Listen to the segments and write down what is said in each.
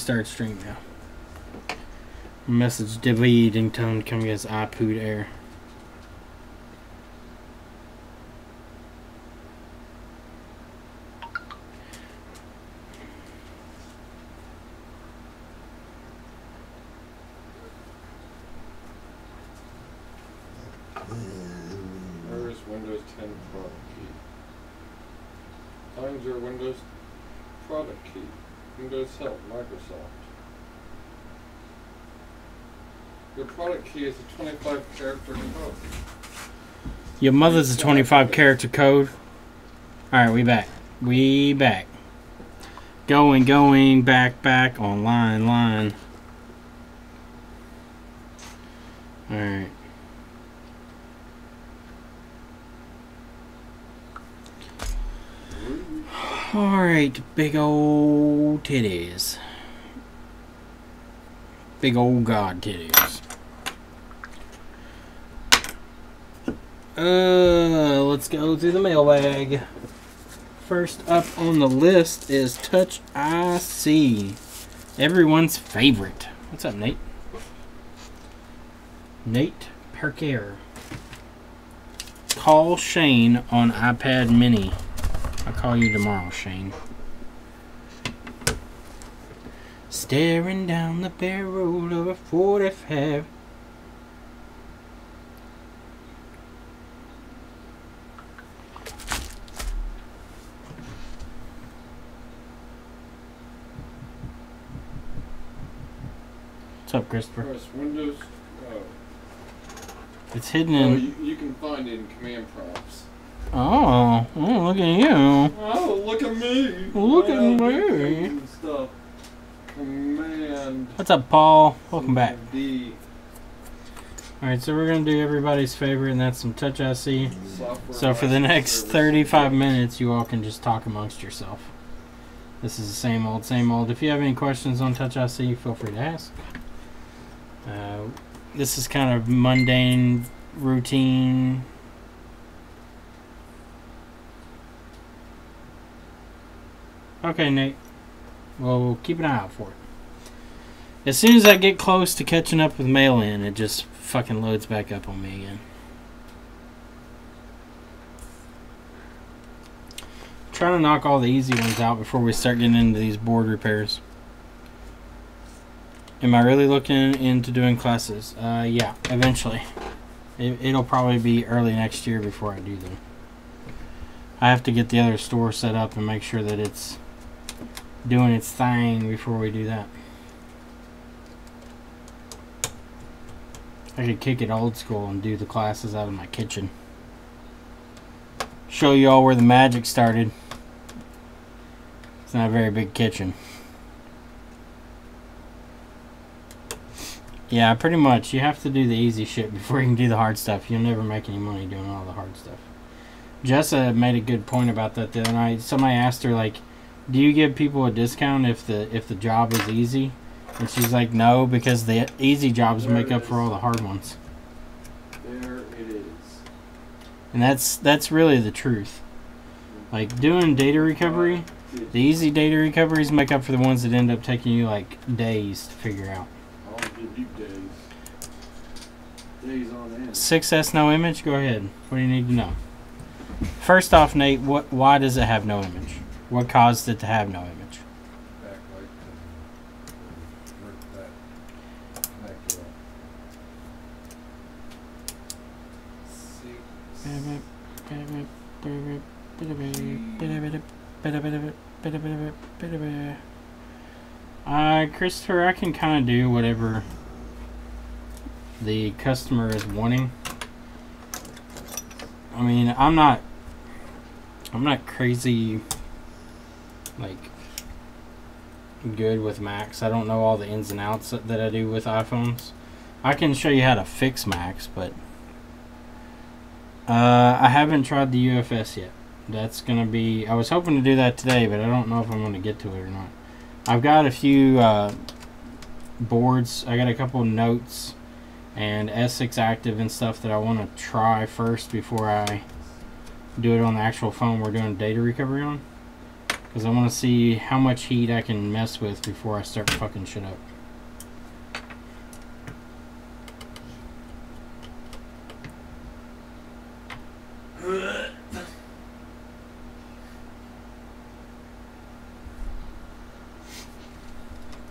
restart stream now. Message David and tell him to come get his iPod Air. Where's Windows 10 product key? Find your Windows product key. Windows Help, Microsoft. Your product key is a 25-character code. Your mother's a 25-character code. Alright, we back. We back. Going, back, online, line. Alright. Alright, big old titties. Big old god titties. Let's go through the mailbag. First up on the list is Touch IC. Everyone's favorite. What's up, Nate? Nate Parker. Call Shane on iPad mini. I'll call you tomorrow, Shane. Staring down the barrel of a 45. What's up, Christopher? Press Windows. It's hidden in. You can find it in command prompts. Oh, look at you. Oh, look at me. Look at me. And stuff. Command. What's up, Paul? Welcome back. D. Alright, so we're going to do everybody's favorite, and that's some Touch IC. Software So for the next 35 minutes, you all can just talk amongst yourself. This is the same old, same old. If you have any questions on Touch IC, feel free to ask. This is kind of mundane, routine. Okay, Nate. Well, we'll keep an eye out for it. As soon as I get close to catching up with mail-in, it just fucking loads back up on me again. Trying to knock all the easy ones out before we start getting into these board repairs. Am I really looking into doing classes? Yeah, eventually. It'll probably be early next year before I do them. I have to get the other store set up and make sure that it's doing its thing before we do that. I could kick it old school and do the classes out of my kitchen. Show you all where the magic started. It's not a very big kitchen. Yeah, pretty much. You have to do the easy shit before you can do the hard stuff. You'll never make any money doing all the hard stuff. Jessa made a good point about that the other night. Somebody asked her, like, do you give people a discount if the job is easy? And she's like, no, because the easy jobs make up for all the hard ones. There it is. And that's really the truth. Like, doing data recovery, the easy data recoveries make up for the ones that end up taking you, like, days to figure out. I'll give you days. Days on end. 6S no image? Go ahead. What do you need to know? First off, Nate, why does it have no image? What caused it to have no image? Backlight. Christopher, I can kind of do whatever the customer is wanting. I mean, I'm not crazy, like, good with Macs. I don't know all the ins and outs that I do with iPhones. I can show you how to fix Macs, but I haven't tried the UFS yet. That's gonna be, I was hoping to do that today, but I don't know if I'm gonna get to it or not. I've got a few boards. I got a couple notes and S6 Active and stuff that I want to try first before I do it on the actual phone we're doing data recovery on. Because I want to see how much heat I can mess with before I start fucking shit up.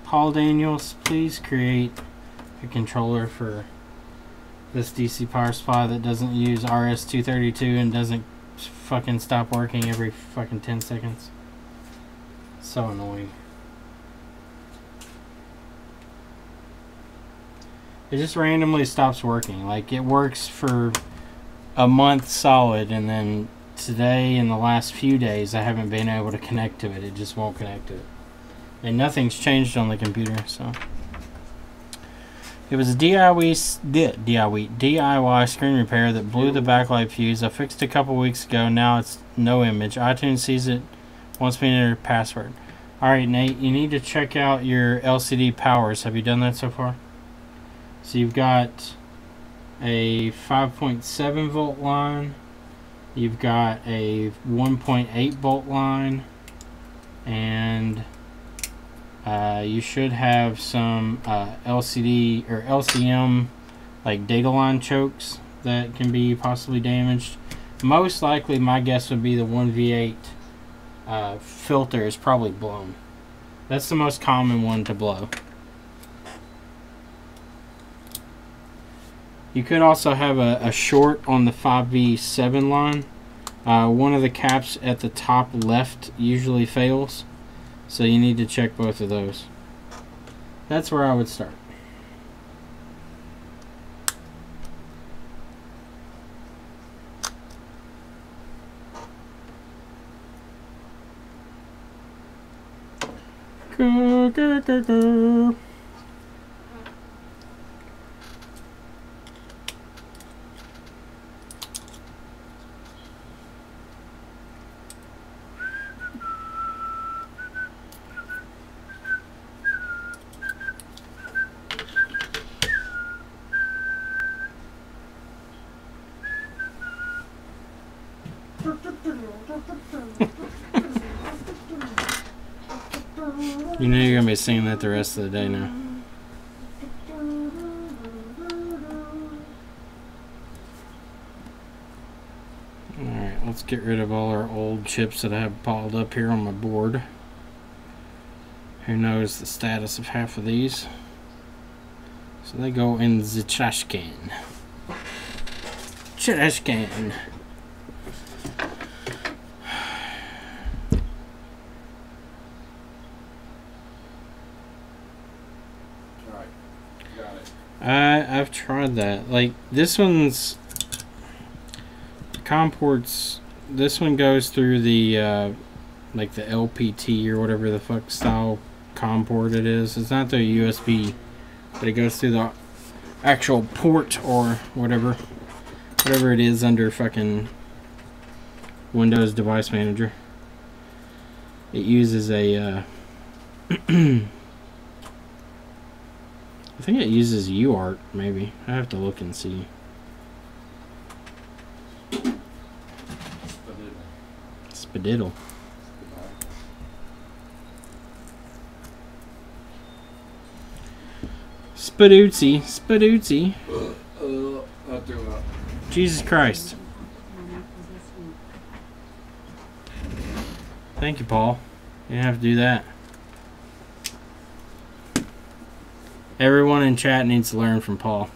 Paul Daniels, please create a controller for this DC power supply that doesn't use RS-232 and doesn't fucking stop working every fucking 10 seconds. So annoying. It just randomly stops working. Like, it works for a month solid, and then today and the last few days I haven't been able to connect to it. It just won't connect to it. And nothing's changed on the computer, so. It was a DIY screen repair that blew the backlight fuse. I fixed it a couple weeks ago. Now it's no image. iTunes sees it, wants me to enter password. Alright, Nate, you need to check out your LCD powers. Have you done that so far? So you've got a 5.7 volt line. You've got a 1.8 volt line. And you should have some LCD or LCM like data line chokes that can be possibly damaged. Most likely, my guess would be the 1V8 filter is probably blown. That's the most common one to blow. You could also have a short on the 5V7 line. One of the caps at the top left usually fails. So you need to check both of those. That's where I would start. Go, go, go, go. You know you're going to be singing that the rest of the day now. Alright, let's get rid of all our old chips that I have piled up here on my board. Who knows the status of half of these? So they go in the trash can. Trash can. I've tried that. Like, this one's COM ports. This one goes through the like the LPT or whatever the fuck style COM port it is. It's not the USB, but it goes through the actual port or whatever it is under fucking Windows Device Manager. It uses a I think it uses UART, maybe. I have to look and see. Spadiddle. Spadootsy. Spadootsy. I threw up. Jesus Christ. Thank you, Paul. You didn't have to do that. Everyone in chat needs to learn from Paul.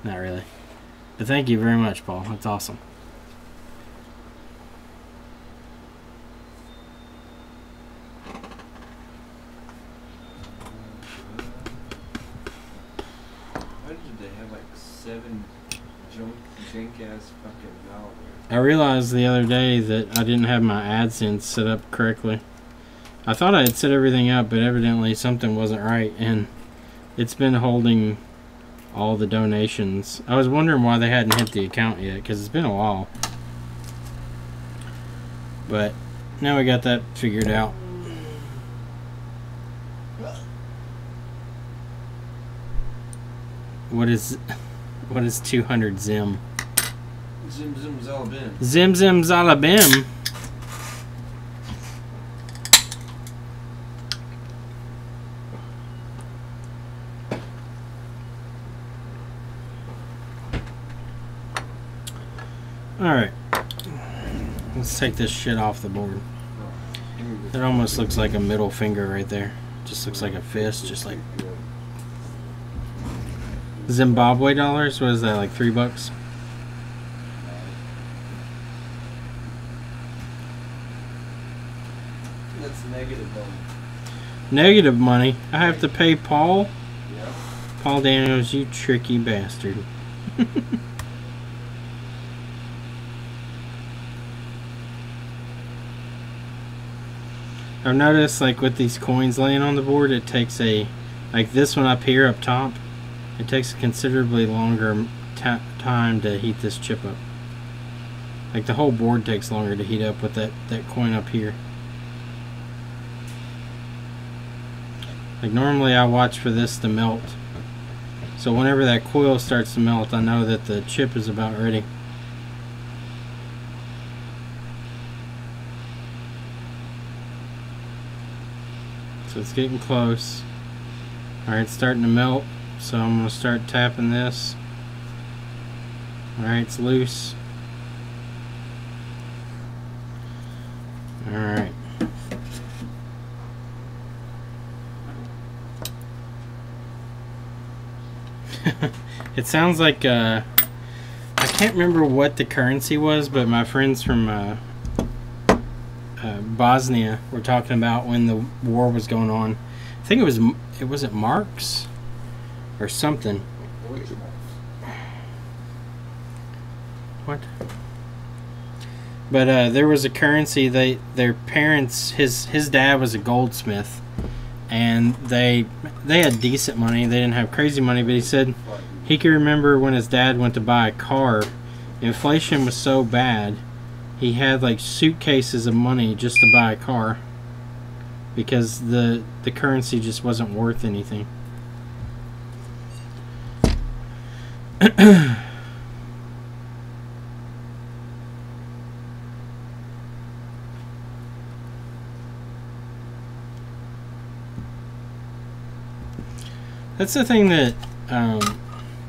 Not really. But thank you very much, Paul. That's awesome. Why did they have like 7 jank-ass fucking malware? I realized the other day that I didn't have my AdSense set up correctly. I thought I had set everything up, but evidently something wasn't right, and it's been holding all the donations. I was wondering why they hadn't hit the account yet, because it's been a while. But now we got that figured out. What is 200 Zim? Zim Zim Zalabim. Zim Zim Zalabim. Alright. Let's take this shit off the board. It almost looks like a middle finger right there. Just looks like a fist, just like Zimbabwe dollars. What is that, like $3? That's negative money. Negative money. I have to pay Paul? Yeah. Paul Daniels, you tricky bastard. I've noticed, like, with these coins laying on the board, it takes like this one up here, up top, it takes a considerably longer time to heat this chip up. Like, the whole board takes longer to heat up with that coin up here. Like, normally I watch for this to melt. So whenever that coil starts to melt, I know that the chip is about ready. So it's getting close. Alright, it's starting to melt. So I'm going to start tapping this. Alright, it's loose. Alright. It sounds like, I can't remember what the currency was, but my friends from Bosnia were talking about when the war was going on. I think it was marks or something. What? But there was a currency. Their parents, his dad was a goldsmith, and they had decent money. They didn't have crazy money, but he said he could remember when his dad went to buy a car. Inflation was so bad, he had like suitcases of money just to buy a car because the currency just wasn't worth anything. That's the thing that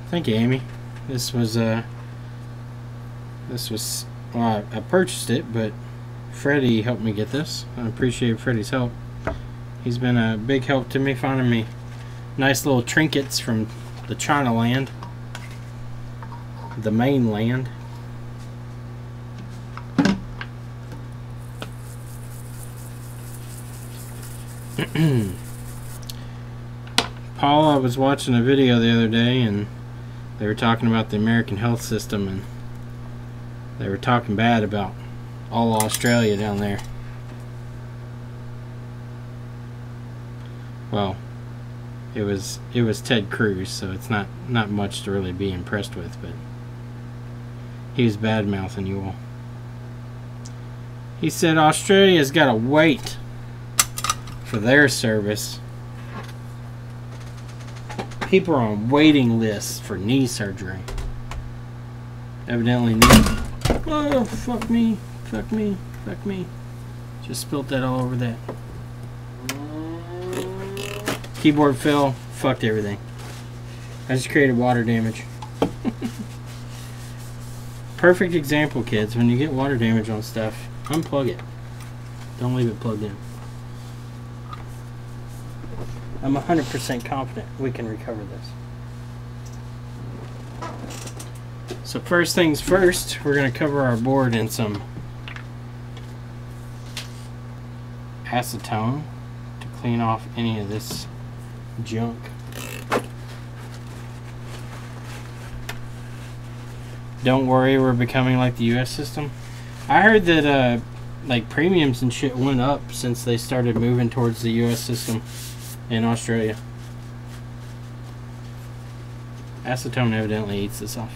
thank you, Amy. This was well, I purchased it, but Freddie helped me get this. I appreciate Freddie's help. He's been a big help to me, finding me nice little trinkets from the China land, the mainland. Paul, I was watching a video the other day, and they were talking about the American health system, and they were talking bad about all Australia down there. Well, it was Ted Cruz, so it's not much to really be impressed with, but he was bad-mouthing you all. He said Australia's got to wait for their service. People are on waiting lists for knee surgery. Evidently knee. Oh, fuck me. Fuck me. Fuck me. Just spilt that all over that. Keyboard fell. Fucked everything. I just created water damage. Perfect example, kids. When you get water damage on stuff, unplug it. Don't leave it plugged in. I'm 100% confident we can recover this. So first things first, we're going to cover our board in some acetone to clean off any of this junk. Don't worry, we're becoming like the US system. I heard that like premiums and shit went up since they started moving towards the US system in Australia. Acetone evidently eats this off.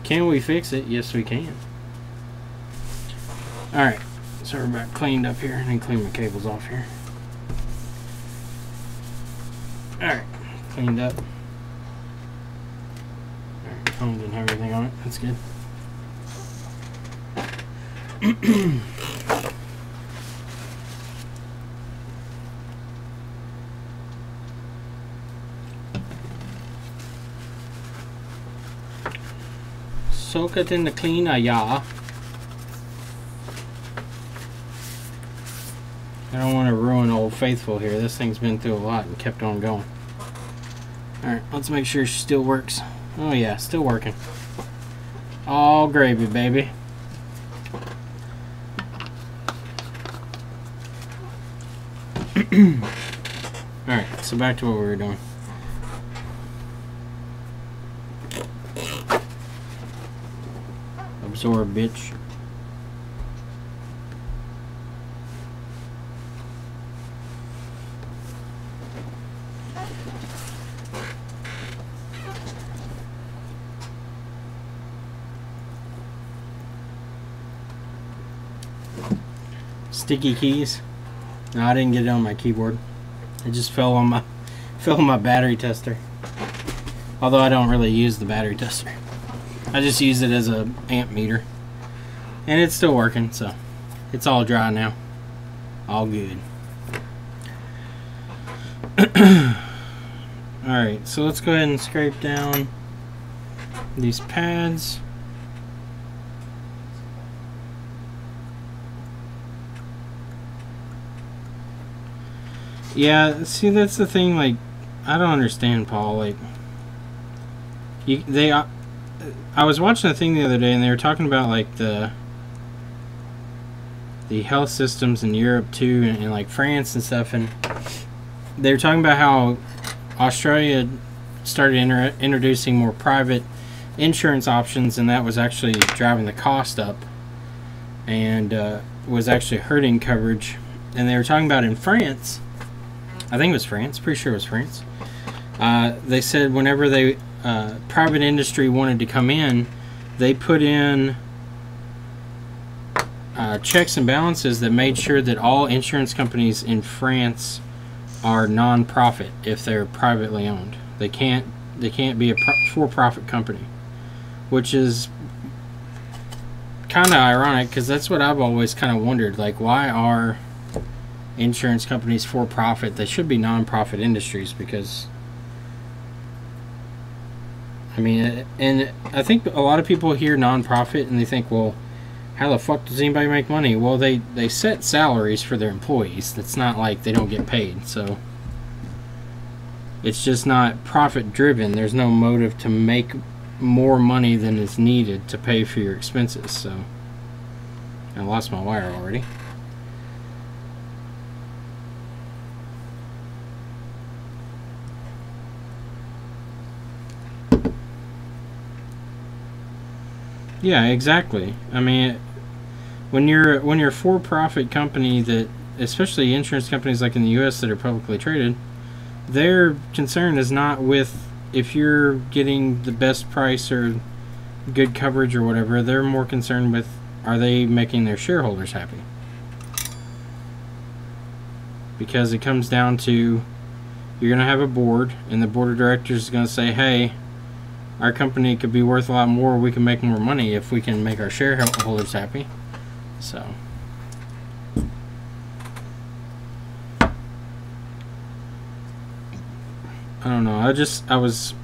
Can we fix it? Yes, we can. Alright, so we're about cleaned up here, and then clean my cables off here. Alright, cleaned up. Alright, phone didn't have anything on it. That's good. soak it in the cleaner, yeah. I don't want to ruin Old Faithful here. This thing's been through a lot and kept on going. Alright, let's make sure she still works. Oh yeah, still working. All gravy, baby. Alright, so back to what we were doing. Absorb, bitch. Sticky keys. No, I didn't get it on my keyboard. It just fell on my battery tester. Although I don't really use the battery tester. I just use it as a amp meter. And it's still working, so it's all dry now. All good. Alright, so let's go ahead and scrape down these pads. Yeah, see, that's the thing, like, I don't understand, Paul, like, I was watching a thing the other day, and they were talking about, like, the health systems in Europe, too, and like, France and stuff, and they were talking about how Australia started introducing more private insurance options, and that was actually driving the cost up, and was actually hurting coverage, and they were talking about in France, I think it was France. Pretty sure it was France. They said whenever they private industry wanted to come in, they put in checks and balances that made sure that all insurance companies in France are non-profit if they're privately owned. They can't be a for-profit company, which is kind of ironic because that's what I've always kind of wondered. Like, why are insurance companies for profit? They should be non-profit industries, because I mean, and I think a lot of people hear non-profit and they think, well, how the fuck does anybody make money? Well, they set salaries for their employees. It's not like they don't get paid, so it's just not profit driven. There's no motive to make more money than is needed to pay for your expenses. So I lost my wire already. Yeah, exactly. I mean, when you're a for-profit company, that, especially insurance companies like in the U.S. that are publicly traded, their concern is not with if you're getting the best price or good coverage or whatever. They're more concerned with, are they making their shareholders happy? Because it comes down to, you're going to have a board, and the board of directors is going to say, hey, our company could be worth a lot more. We can make more money if we can make our shareholders happy. So, I don't know. I was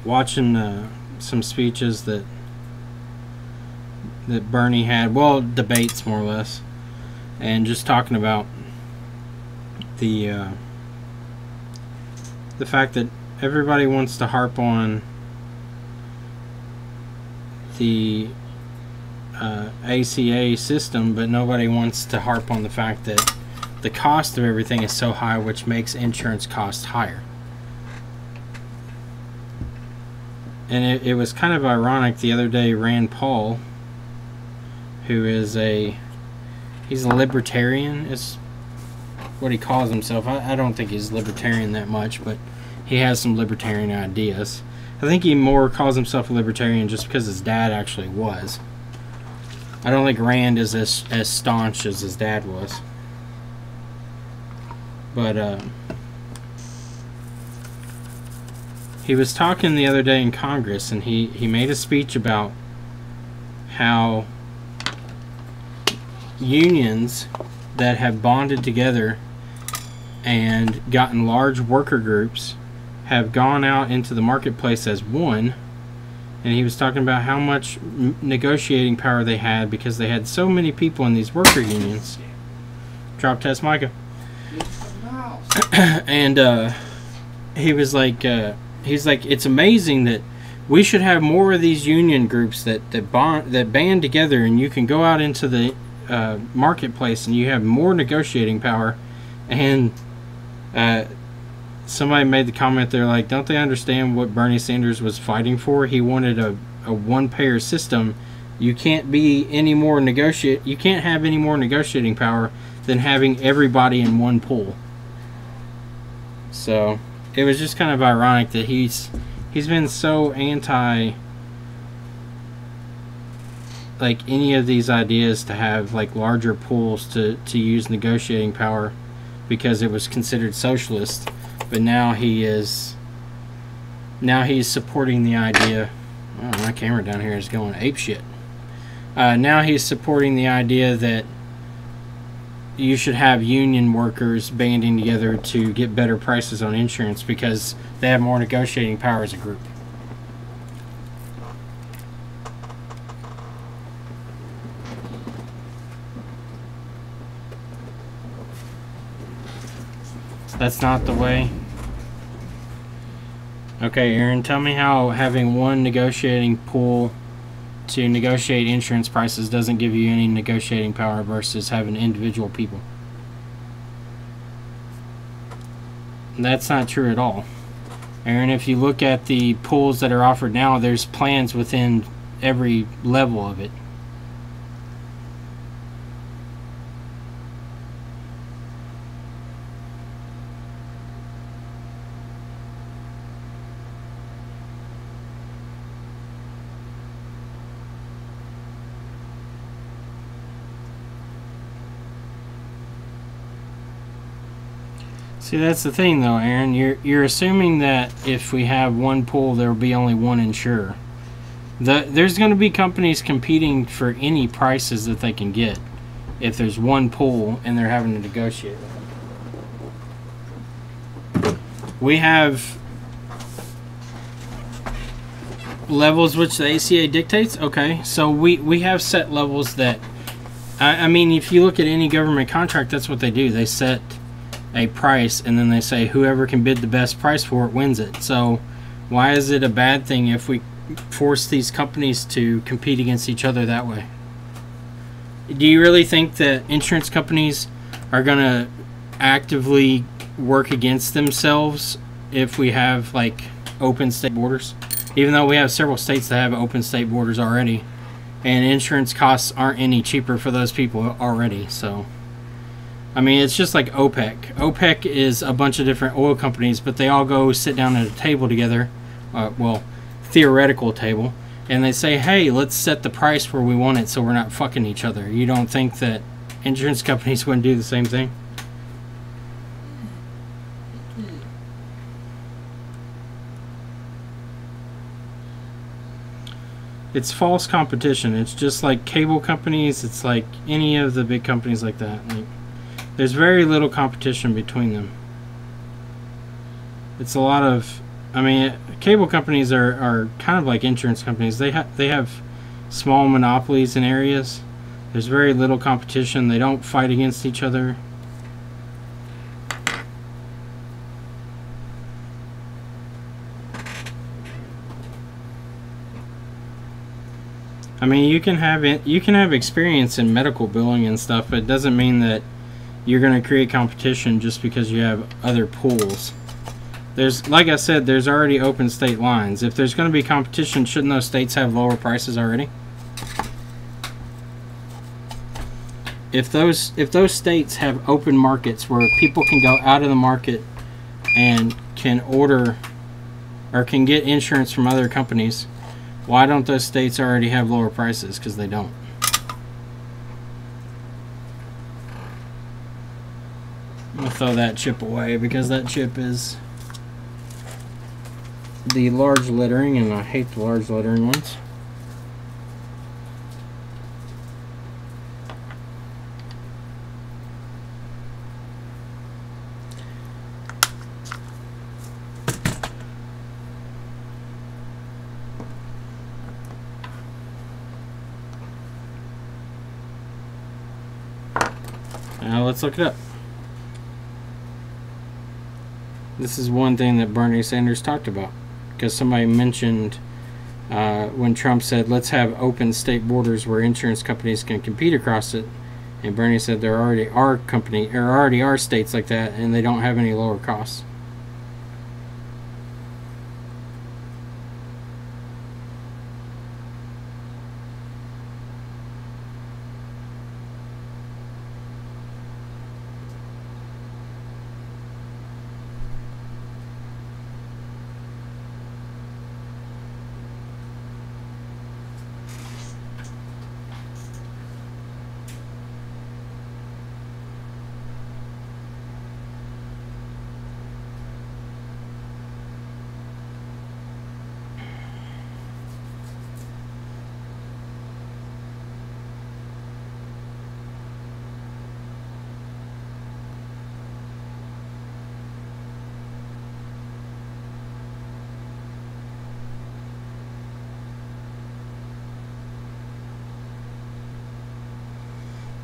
watching some speeches that Bernie had. Well, debates more or less, and just talking about the fact that everybody wants to harp on the ACA system, but nobody wants to harp on the fact that the cost of everything is so high, which makes insurance costs higher. And it was kind of ironic the other day. Rand Paul, who is he's a libertarian, is what he calls himself. I don't think he's libertarian that much, but he has some libertarian ideas. I think he more calls himself a libertarian just because his dad actually was. I don't think Rand is as staunch as his dad was. But he was talking the other day in Congress, and he made a speech about how unions that have bonded together and gotten large worker groups have gone out into the marketplace as one and he was talking about how much negotiating power they had because they had so many people in these worker unions. Drop test Micah. And he was like, it's amazing that we should have more of these union groups that band together, and you can go out into the marketplace and you have more negotiating power. And somebody made the comment, they're like, don't they understand what Bernie Sanders was fighting for? He wanted a one-payer system. You can't be any more you can't have any more negotiating power than having everybody in one pool. So it was just kind of ironic that he's been so anti like any of these ideas to have like larger pools to use negotiating power because it was considered socialist. But now he's supporting the idea. Oh, my camera down here is going apeshit. Now he's supporting the idea that you should have union workers banding together to get better prices on insurance because they have more negotiating power as a group. That's not the way. Okay, Aaron, tell me how having one negotiating pool to negotiate insurance prices doesn't give you any negotiating power versus having individual people. That's not true at all. Aaron, if you look at the pools that are offered now, there's plans within every level of it. See, that's the thing, though, Aaron. You're assuming that if we have one pool, there will be only one insurer. There's going to be companies competing for any prices that they can get if there's one pool and they're having to negotiate with them. We have levels which the ACA dictates. Okay, so we have set levels that... I mean, if you look at any government contract, that's what they do. They set a price and then they say whoever can bid the best price for it wins it. So why is it a bad thing if we force these companies to compete against each other that way? Do you really think that insurance companies are going to actively work against themselves if we have like open state borders? Even though we have several states that have open state borders already, and insurance costs aren't any cheaper for those people already. So I mean, it's just like OPEC. OPEC is a bunch of different oil companies, but they all go sit down at a table together, well, theoretical table, and they say, hey, let's set the price where we want it so we're not fucking each other. You don't think that insurance companies wouldn't do the same thing? It's false competition. It's just like cable companies. It's like any of the big companies like that. Like, there's very little competition between them. It's a lot of... I mean, cable companies are kind of like insurance companies. They have small monopolies in areas. There's very little competition. They don't fight against each other. I mean, you can have experience in medical billing and stuff, but it doesn't mean that you're going to create competition just because you have other pools. There's, like I said, there's already open state lines. If there's going to be competition, shouldn't those states have lower prices already? If those states have open markets where people can go out of the market and can order or can get insurance from other companies, why don't those states already have lower prices? Because they don't. I'm going to throw that chip away because that chip is the large lettering, and I hate the large lettering ones. Let's look it up. This is one thing that Bernie Sanders talked about, because somebody mentioned when Trump said, let's have open state borders where insurance companies can compete across it. And Bernie said there already are states like that, and they don't have any lower costs.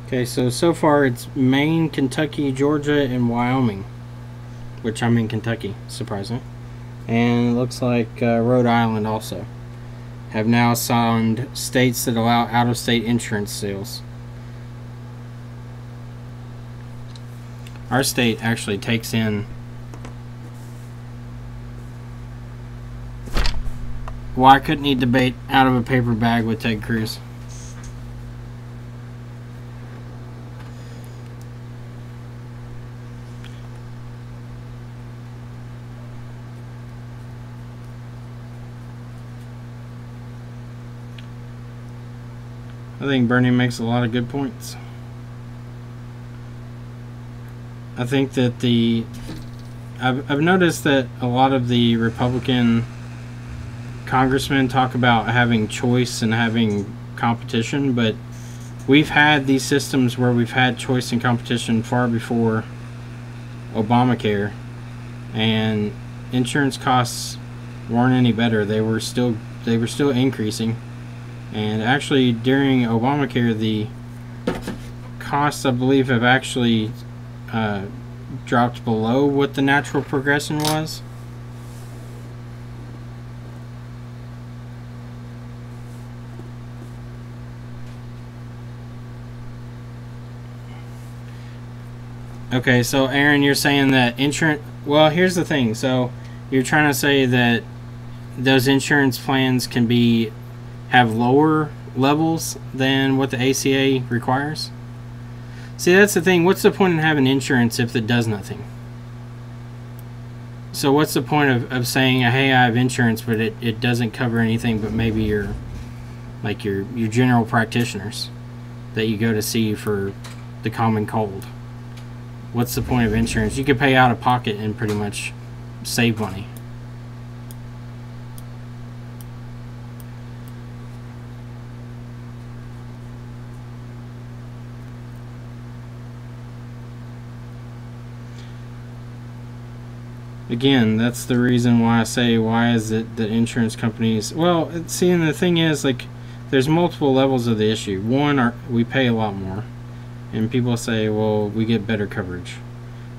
Okay, so far it's Maine, Kentucky, Georgia, and Wyoming, which I'm in Kentucky, surprisingly. And it looks like Rhode Island also have now signed states that allow out-of-state insurance sales. Our state actually takes in... Why couldn't he debate out of a paper bag with Ted Cruz? I think Bernie makes a lot of good points. I think that I've noticed that a lot of the Republican congressmen talk about having choice and having competition, but we've had these systems where we've had choice and competition far before Obamacare, and insurance costs weren't any better. They were still increasing. And actually, during Obamacare, the costs, I believe, have actually dropped below what the natural progression was. Okay, so Aaron, you're saying that insurance... Well, here's the thing. So, you're trying to say that those insurance plans can have lower levels than what the ACA requires? See, that's the thing. What's the point in having insurance if it does nothing? So what's the point of saying, hey, I have insurance, but it doesn't cover anything but maybe your general practitioners that you go to see for the common cold? What's the point of insurance? You could pay out of pocket and pretty much save money. Again, that's the reason why I say, why is it that insurance companies... Well, see, and the thing is, like, there's multiple levels of the issue. One, we pay a lot more. And people say, well, we get better coverage.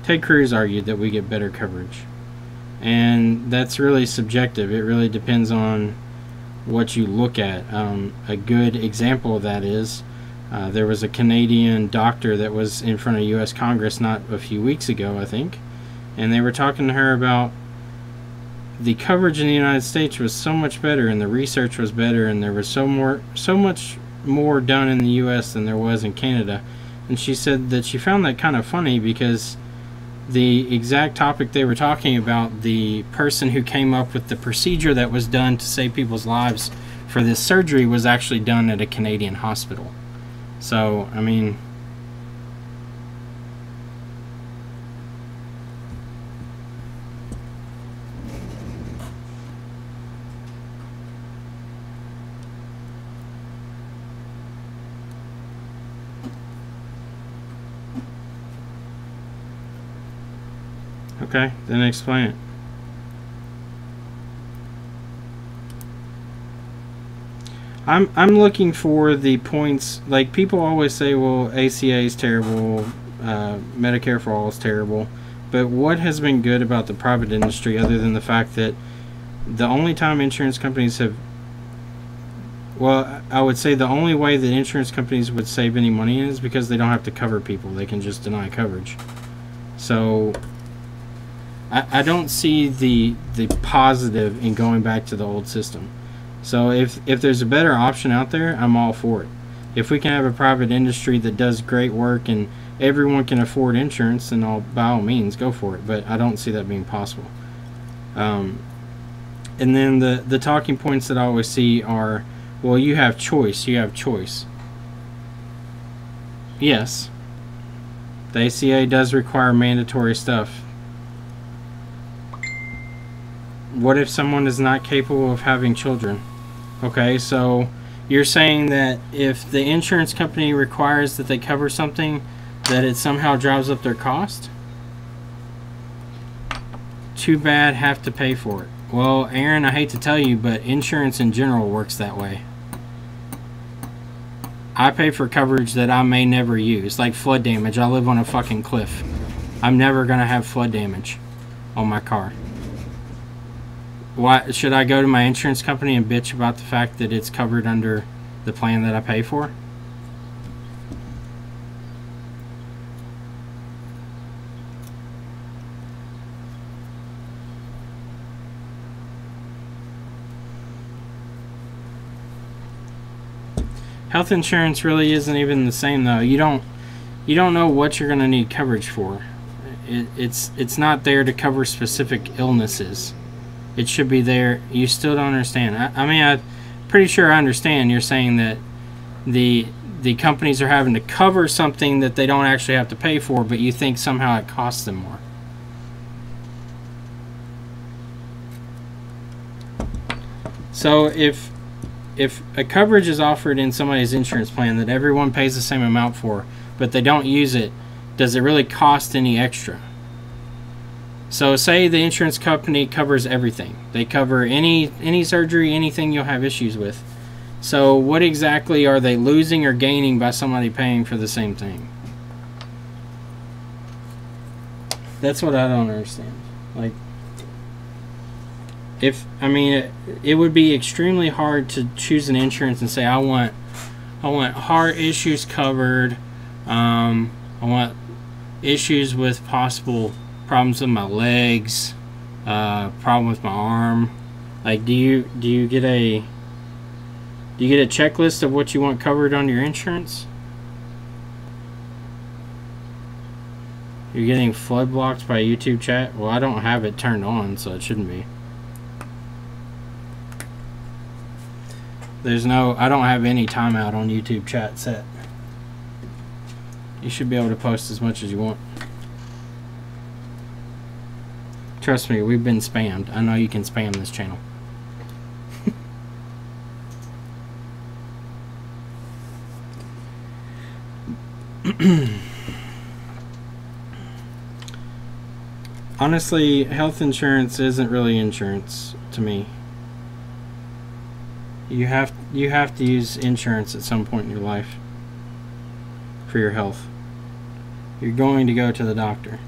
Ted Cruz argued that we get better coverage. And that's really subjective. It really depends on what you look at. A good example of that is, there was a Canadian doctor that was in front of U.S. Congress not a few weeks ago, I think. And they were talking to her about the coverage in the United States was so much better, and the research was better, and there was so much more done in the U.S. than there was in Canada. And she said that she found that kind of funny because the exact topic they were talking about, the person who came up with the procedure that was done to save people's lives for this surgery, was actually done at a Canadian hospital. So, I mean... Okay, then explain it. I'm looking for the points. Like, people always say, well, ACA is terrible, Medicare for All is terrible. But what has been good about the private industry, other than the fact that the only time insurance companies have, well, I would say the only way that insurance companies would save any money is because they don't have to cover people. They can just deny coverage. So I don't see the positive in going back to the old system. So if there's a better option out there, I'm all for it. If we can have a private industry that does great work and everyone can afford insurance, then by all means go for it. But I don't see that being possible. And then the talking points that I always see are, well, you have choice. You have choice. Yes. The ACA does require mandatory stuff. What if someone is not capable of having children? Okay, so you're saying that if the insurance company requires that they cover something, that it somehow drives up their cost? Too bad, have to pay for it. Well, Aaron, I hate to tell you, but insurance in general works that way. I pay for coverage that I may never use, like flood damage. I live on a fucking cliff. I'm never going to have flood damage on my car. Why should I go to my insurance company and bitch about the fact that it's covered under the plan that I pay for? Health insurance really isn't even the same though. You don't know what you're going to need coverage for. It's not there to cover specific illnesses. It should be there. You still don't understand. I mean, I'm pretty sure I understand. You're saying that the companies are having to cover something that they don't actually have to pay for, but you think somehow it costs them more. So if a coverage is offered in somebody's insurance plan that everyone pays the same amount for, but they don't use it, does it really cost any extra? So say the insurance company covers everything. They cover any surgery, anything you'll have issues with. So what exactly are they losing or gaining by somebody paying for the same thing? That's what I don't understand. Like, it would be extremely hard to choose an insurance and say I want heart issues covered. I want issues with possible problems with my legs, problem with my arm. Like, do you get a checklist of what you want covered on your insurance? You're getting flood blocked by YouTube chat? Well, I don't have it turned on, so it shouldn't be. I don't have any timeout on YouTube chat set. You should be able to post as much as you want. Trust me, we've been spammed. I know you can spam this channel. Honestly, health insurance isn't really insurance to me. You have to use insurance at some point in your life for your health. You're going to go to the doctor.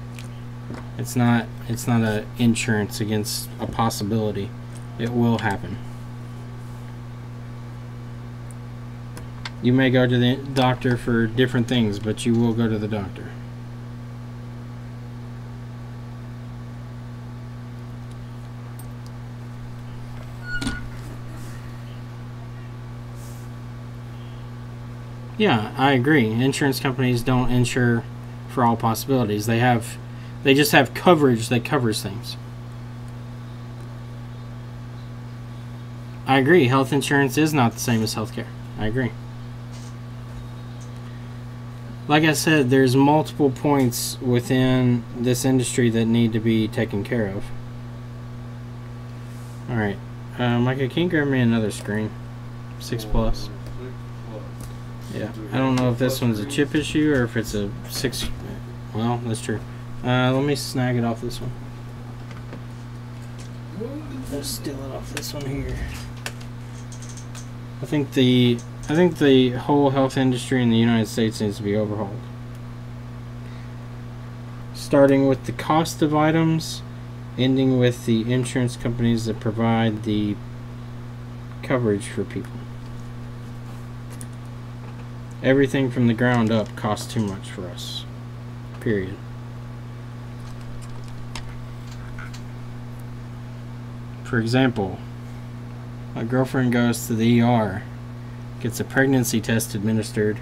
It's not a insurance against a possibility. It will happen. You may go to the doctor for different things, but you will go to the doctor. Yeah, I agree. Insurance companies don't insure for all possibilities. They just have coverage that covers things. I agree. Health insurance is not the same as healthcare. I agree. Like I said, there's multiple points within this industry that need to be taken care of. Alright. Micah, can you grab me another screen? 6 plus. Yeah, I don't know if this one's a chip issue or if it's a 6. Well, that's true. Let me snag it off this one. Let's steal it off this one here. I think the whole health industry in the United States needs to be overhauled. starting with the cost of items, ending with the insurance companies that provide the coverage for people. Everything from the ground up costs too much for us. Period. For example, my girlfriend goes to the ER, gets a pregnancy test administered.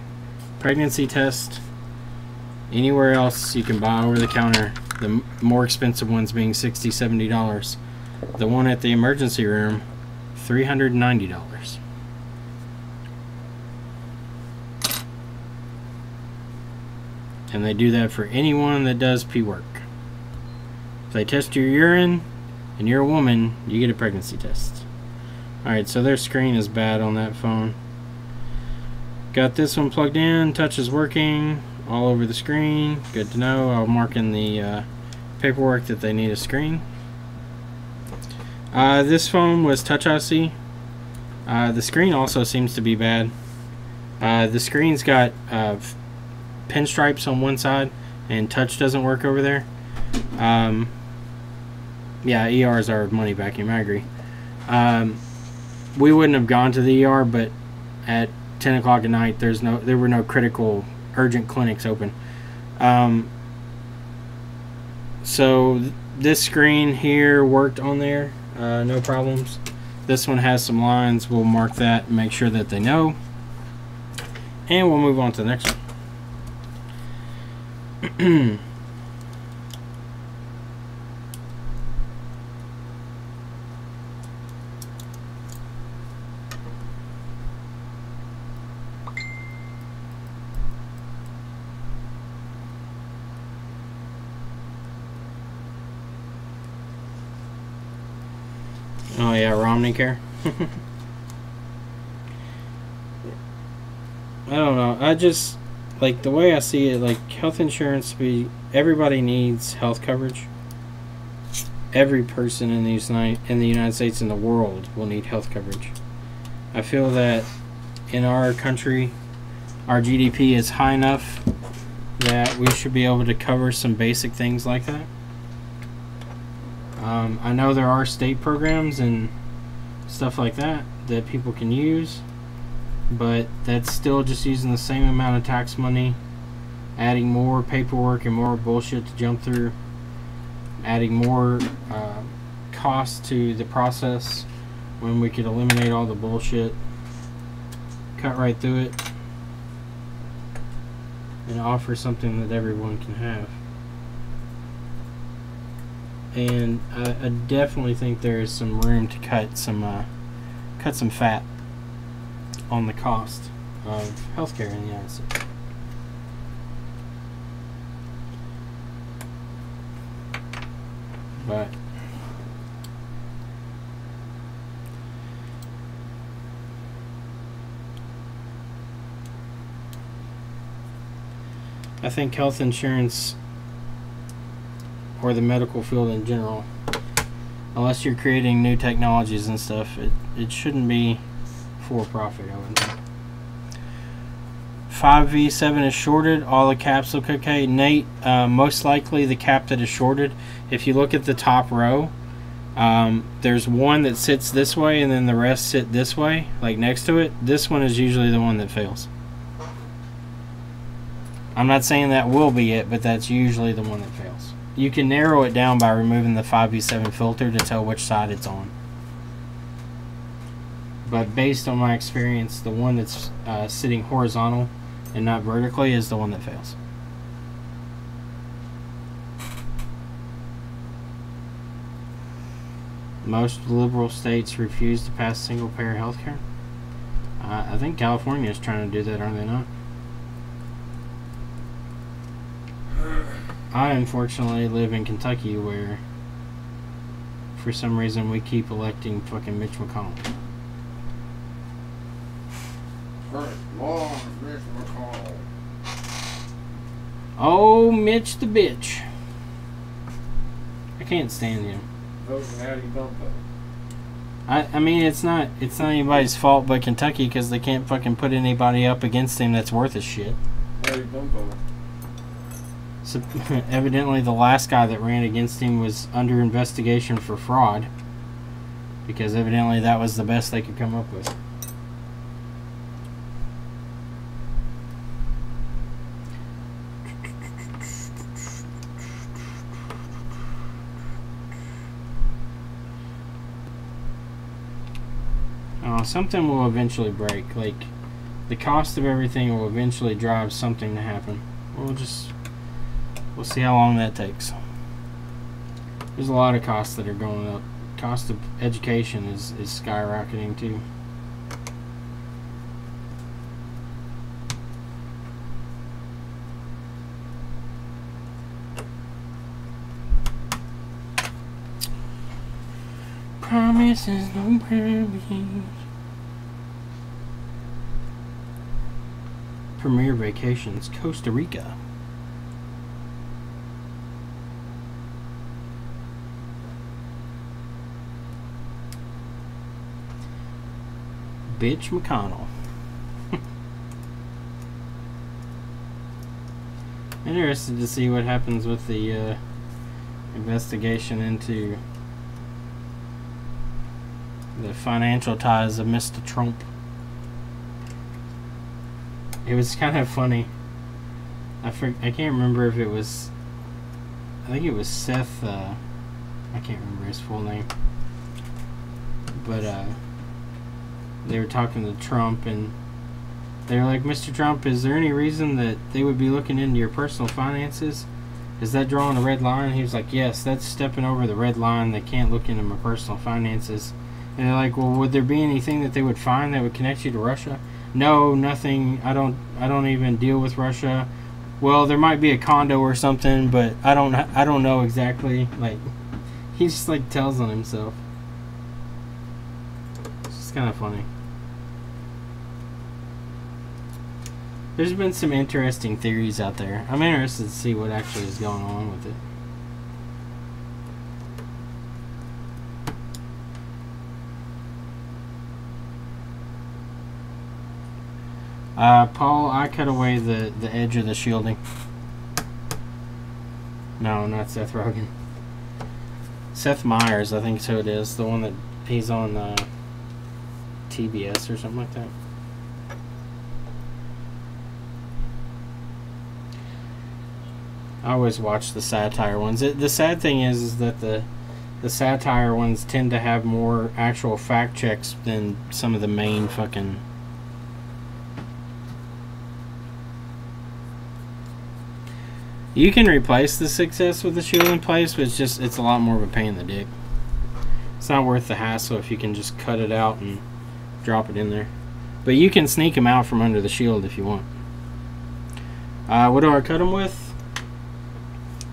Pregnancy test, anywhere else you can buy over the counter, the more expensive ones being $60, $70. The one at the emergency room, $390. And they do that for anyone that does pee work. If they test your urine and you're a woman, you get a pregnancy test. Alright, so their screen is bad on that phone. Got this one plugged in, touch is working, all over the screen. Good to know. I'll mark in the paperwork that they need a screen. This phone was Touch IC. The screen also seems to be bad. The screen's got pinstripes on one side, and touch doesn't work over there. Yeah, ERs are money vacuum, I agree. We wouldn't have gone to the ER, but at 10 o'clock at night, there were no critical urgent clinics open. So this screen here worked on there, no problems. This one has some lines. We'll mark that and make sure that they know. And we'll move on to the next one. Oh yeah, Romney Care. I don't know. I just, like, the way I see it, like, health insurance, everybody needs health coverage. Every person in the United States and the world will need health coverage. I feel that in our country, our GDP is high enough that we should be able to cover some basic things like that. I know there are state programs and stuff like that that people can use, but that's still just using the same amount of tax money, adding more paperwork and more bullshit to jump through, adding more cost to the process when we could eliminate all the bullshit, cut right through it, and offer something that everyone can have. And I definitely think there is some room to cut some fat on the cost of healthcare in the United States. But I think health insurance, or the medical field in general, unless you're creating new technologies and stuff, it shouldn't be for profit, I would think. 5V7 is shorted. All the caps look okay. Nate, most likely the cap that is shorted, if you look at the top row, there's one that sits this way and then the rest sit this way, like next to it. This one is usually the one that fails. I'm not saying that will be it, but that's usually the one that fails. You can narrow it down by removing the 5V7 filter to tell which side it's on. But based on my experience, the one that's sitting horizontal and not vertically is the one that fails. Most liberal states refuse to pass single-payer health care. I think California is trying to do that, are they not? I unfortunately live in Kentucky, where for some reason we keep electing fucking Mitch McConnell. First law, Mitch McConnell. Oh, Mitch the bitch. I can't stand him. Vote Natty Bumpo. I mean, it's not anybody's fault but Kentucky, because they can't fucking put anybody up against him that's worth a shit. Natty Bumpo. So evidently the last guy that ran against him was under investigation for fraud, because evidently that was the best they could come up with. Something will eventually break. Like, the cost of everything will eventually drive something to happen. We'll see how long that takes. There's a lot of costs that are going up. Cost of education is skyrocketing too. Promises, no promises. Premier Vacations, Costa Rica. Bitch McConnell. Interested to see what happens with the investigation into the financial ties of Mr. Trump. It was kind of funny. I can't remember if it was. I think it was Seth. I can't remember his full name. But they were talking to Trump, and they were like, "Mr. Trump, is there any reason that they would be looking into your personal finances? Is that drawing a red line?" He was like, "Yes, that's stepping over the red line. They can't look into my personal finances." And they're like, "Well, would there be anything that they would find that would connect you to Russia?" "No, nothing. I don't even deal with Russia." "Well, there might be a condo or something, but I don't know exactly." Like, he just like tells on himself. It's just kind of funny. There's been some interesting theories out there. I'm interested to see what actually is going on with it. Paul, I cut away the edge of the shielding. No, not Seth Rogen. Seth Meyers, I think so it is. The one that he's on TBS or something like that. I always watch the satire ones. The sad thing is that the satire ones tend to have more actual fact checks than some of the main fucking... You can replace the 6S with the shield in place, but it's a lot more of a pain in the dick. It's not worth the hassle if you can just cut it out and drop it in there. But you can sneak them out from under the shield if you want. What do I cut them with?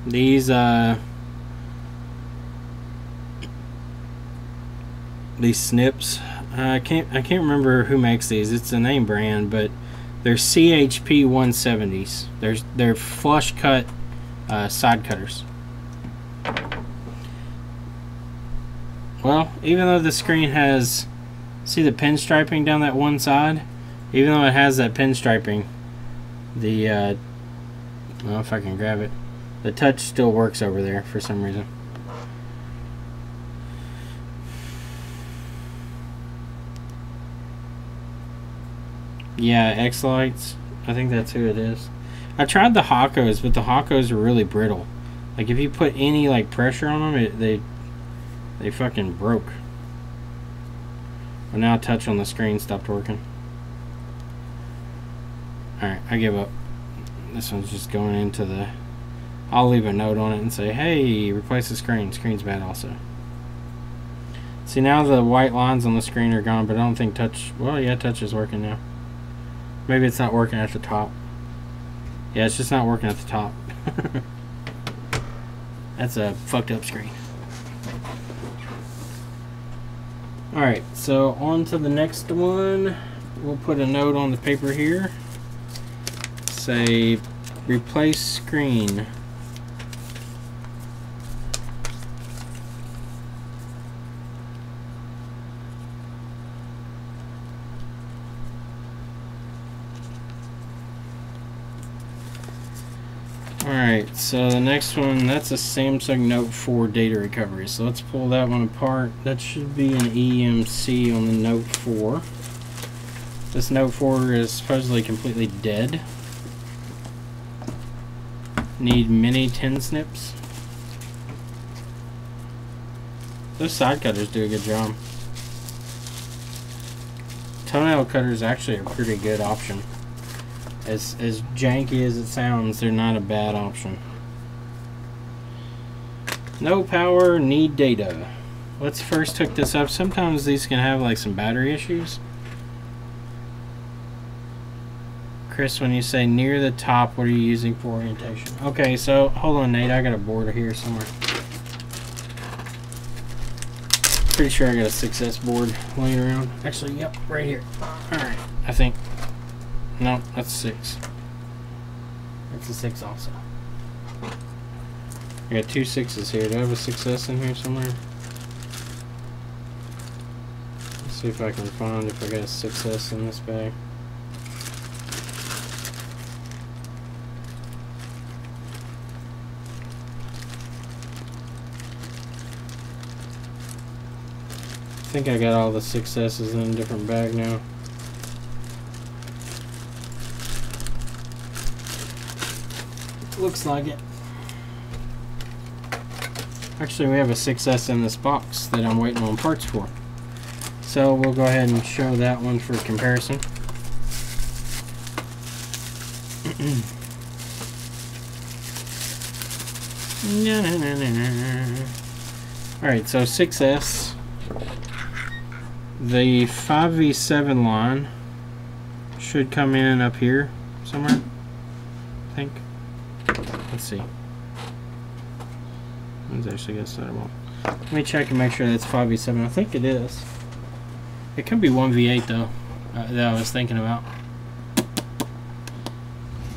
These snips. I can't remember who makes these. It's a name brand, but they're CHP 170s. They're flush cut side cutters. Well, even though the screen has, see the pinstriping down that one side, even though it has that pinstriping, the I don't know if I can grab it. The touch still works over there for some reason. Yeah, X-Lights. I think that's who it is. I tried the Hakos, but the Hakos are really brittle. Like, if you put any like pressure on them, they fucking broke. But now touch on the screen stopped working. Alright, I give up. This one's just going into the... I'll leave a note on it and say, hey, replace the screen. Screen's bad also. See, now the white lines on the screen are gone, but I don't think touch... Well, yeah, touch is working now. Maybe it's not working at the top. Yeah, it's just not working at the top. That's a fucked up screen. Alright, so on to the next one. We'll put a note on the paper here. Say, replace screen. Alright, so the next one, that's a Samsung Note 4 data recovery. So let's pull that one apart. That should be an EMC on the Note 4. This Note 4 is supposedly completely dead. Need mini tin snips. Those side cutters do a good job. Toenail cutters actually are a pretty good option. As janky as it sounds, they're not a bad option. No power, need data. Let's first hook this up. Sometimes these can have like some battery issues. Chris, when you say near the top, what are you using for orientation? Okay, so hold on, Nate. I got a board here somewhere. Pretty sure I got a 6S board laying around. Actually, yep, right here. Alright, I think. No, that's 6. That's a 6 also. I got 2 6s here. Do I have a 6S in here somewhere? Let's see if I can find if I got a 6S in this bag. I think I got all the 6S's in a different bag now. Looks like it. Actually, we have a 6S in this box that I'm waiting on parts for. So we'll go ahead and show that one for comparison. Alright, so 6S. The 5V7 line should come in up here somewhere, I think. Let's see. It's actually got started wrong. Let me check and make sure that's 5V7. I think it is. It could be 1V8 though, that I was thinking about.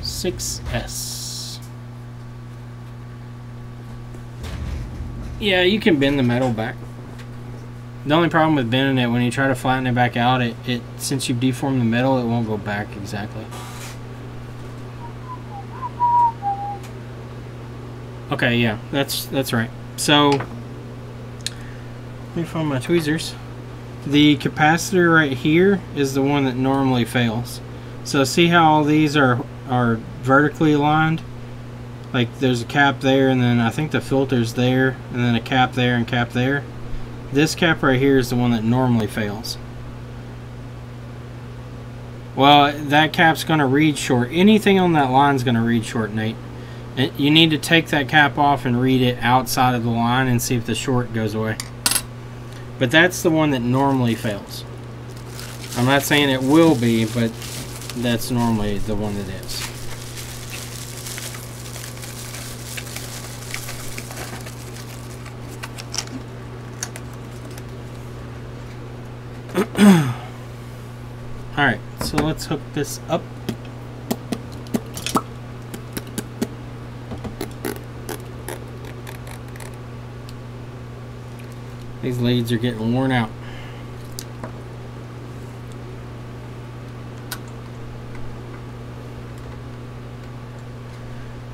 6S. Yeah, you can bend the metal back. The only problem with bending it, when you try to flatten it back out, it since you've deformed the metal, it won't go back exactly. Okay, yeah, that's right. So, let me find my tweezers. The capacitor right here is the one that normally fails. So see how all these are vertically aligned? Like there's a cap there, and then I think the filter's there, and then a cap there and cap there. This cap right here is the one that normally fails. Well, that cap's going to read short. Anything on that line is going to read short, Nate. You need to take that cap off and read it outside of the line and see if the short goes away. But that's the one that normally fails. I'm not saying it will be, but that's normally the one that is. Alright, so let's hook this up. These leads are getting worn out.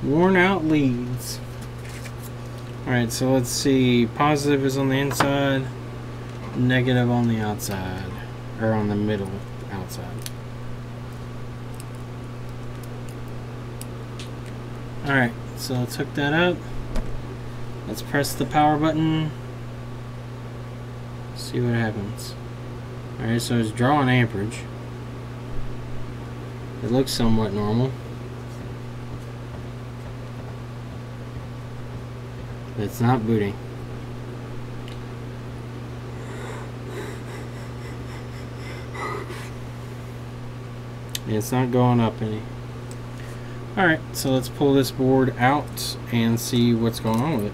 Worn out leads. Alright, so let's see. Positive is on the inside, negative on the outside, or on the middle outside. Alright, so let's hook that up. Let's press the power button. See what happens. Alright, so it's drawing amperage. It looks somewhat normal. But it's not booting. And it's not going up any. Alright, so let's pull this board out and see what's going on with it.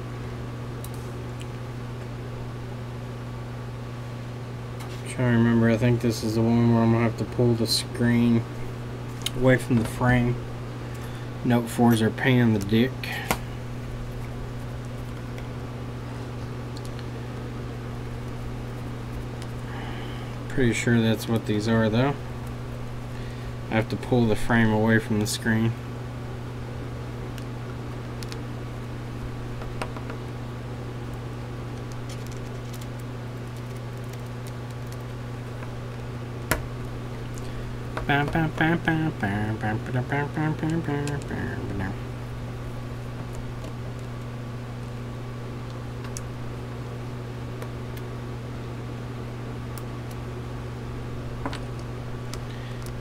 Trying to remember, I think this is the one where I'm going to have to pull the screen away from the frame. Note 4s are a pain in the dick. Pretty sure that's what these are though. I have to pull the frame away from the screen.